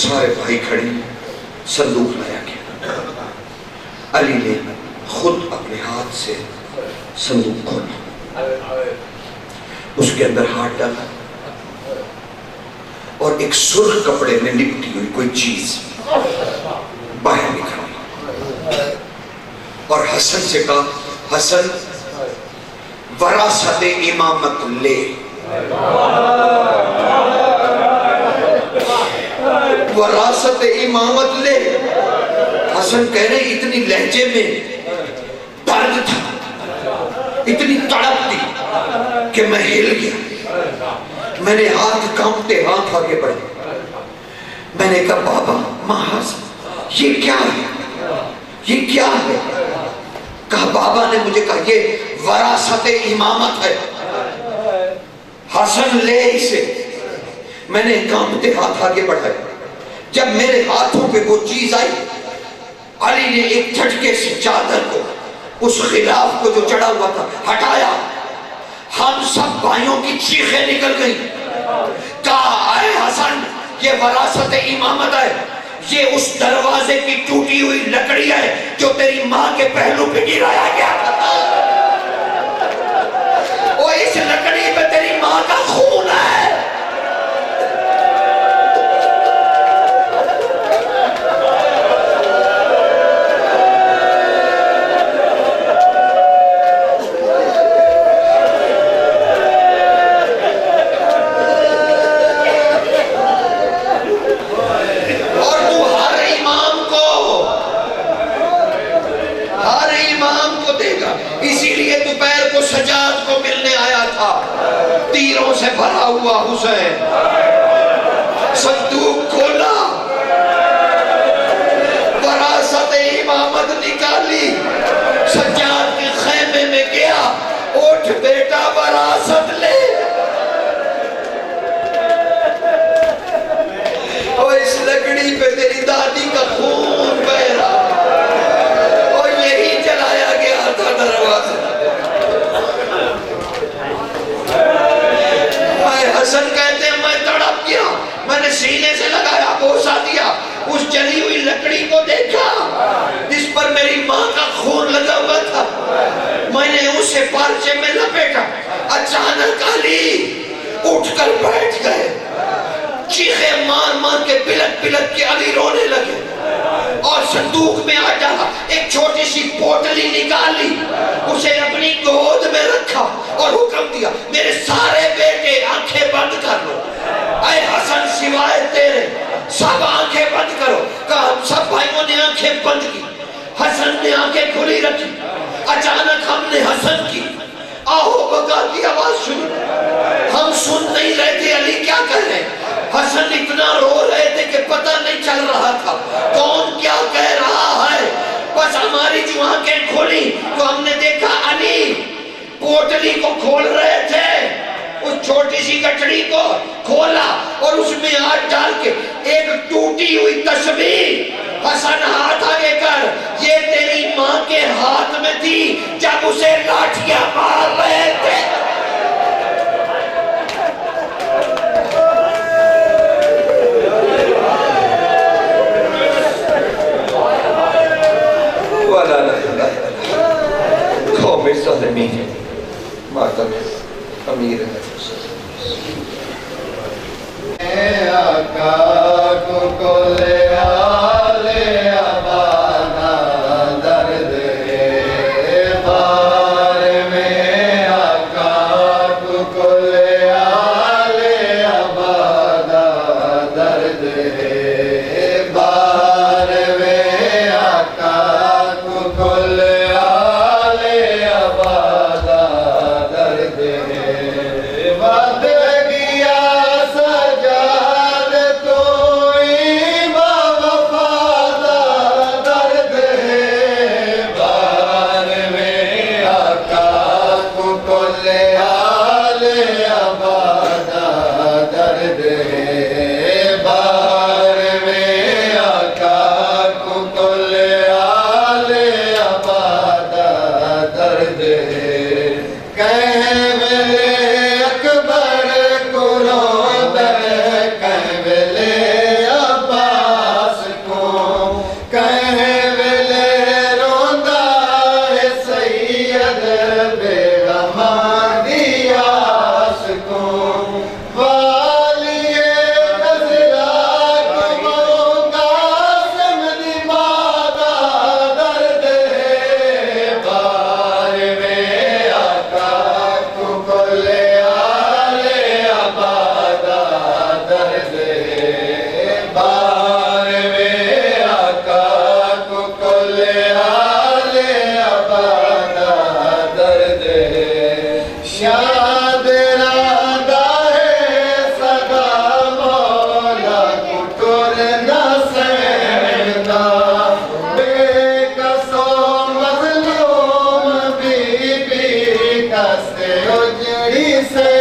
سارے بھائی کھڑے، صندوق لایا گیا. علی نے خود اپنے ہاتھ سے صندوق کھولا، اس کے اندر ہاتھ ڈالا اور ایک سرخ کپڑے میں لپٹی ہوئی کوئی چیز باہر نکالی اور حسن سے کہا، حسن وراثت امامت لے. وراثت امامت لے. حسن کہہ رہے اتنی لہجے میں درد تھا، اتنی تڑپ تھی کہ میں ہل گیا. میرے ہاتھ کانپتے ہاتھ آگے بڑھے. میں نے کہا بابا محض یہ کیا ہے؟ یہ کیا ہے؟ کہا بابا نے مجھے کہا یہ وراثت امامت ہے، حسن لے اسے. میں نے کانپتے ہاتھ آگے بڑھائے. جب میرے ہاتھوں پہ وہ چیز آئی، علی نے ایک جھٹکے سے چادر کو، اس خلاف کو جو چڑھا ہوا تھا، ہٹایا. ہم سب بھائیوں کی چیخیں نکل گئی. کہا اے حسن یہ وراثت امامت ہے، یہ اس دروازے کی ٹوٹی ہوئی لکڑی ہے جو تیری ماں کے پہلو پہ گرایا گیا تھا، اور اس لکڑی پہ تیری ماں کا خون ہے. اسی لیے دوپہر کو سجاد کو ملنے آیا تھا، تیروں سے بھرا ہوا حسین. صندوق کھولا، وراثت امامت نکالی، سجاد کے خیمے میں گیا. اٹھ بیٹا وراثت لے. اور اس لکڑی پہ تیری دادی کا خون بہ رہا، اور یہی جلایا گیا تھا دروازہ. حسن کہتے ہیں میں تڑپ گیا، میں نے سینے سے لگایا، بوسا دیا. اس جلی ہوئی لکڑی کو دیکھا جس پر میری ماں کا خون لگا ہوا تھا. میں نے اسے پارچے میں لپیٹا. اچانک علی اٹھ کر بیٹھ گئے، چیخیں مار مار کے پلک پلک کے علی رونے لگے. اور صندوق میں آ ڈالا، ایک چھوٹی سی پوٹلی نکالی، اسے اپنی گود میں رکھا اور حکم دیا میرے سارے بیٹے آنکھیں بند کر لو. اے حسن سوائے تیرے سب آنکھیں بند کرو. کہا ہم سب بھائیوں نے آنکھیں بند کی. حسن نے آنکھیں کھلی رکھی. اچانک ہم نے حسن کی آہو بکا کی آواز سنی. ہم سن نہیں رہے تھے علی کیا کہہ رہے. حسن اتنا رو رہے تھے کہ پتہ نہیں چل رہا تھا کون کیا کہہ رہا ہے. بس ہماری جو آنکھیں کھولی تو ہم نے دیکھا علی پوٹلی کو کھول رہے تھے. اس چھوٹی سی گٹڑی کو کھولا اور اس میں ہاتھ ڈال کے ایک ٹوٹی ہوئی تسبیح. حسن ہاتھ آگے کر، یہ تیری ماں کے ہاتھ میں تھی جب اسے لاٹھیاں مار رہے تھے. قوم ظالمین ماتم امیر ہے. اے آقا کو لے آلے ابانا درد ہے بار میں. آقا کو لے آلے ابانا درد ہے بار میں. آقا کو لے آلے ابانا درد ہے. بات گیا سجاد تو ایمان وفادہ درد ہے بار میں. آقا کو لے آلے ابانا درد ہے بار میں. آقا کو لے آلے ابانا درد ہے. کہہ ملے اکبر کو روندہ ہے، کہہ ملے عباس کو، کہہ ملے روندہ ہے سید بیگم دیاس کو. والی نظرہ کو قاسم دی مادہ درد ہے بار میں. آقا کو لے آلے ابانا درد ہے بار میں. آقا کو لے آلے ابانا درد ہے راستے اجڑی سے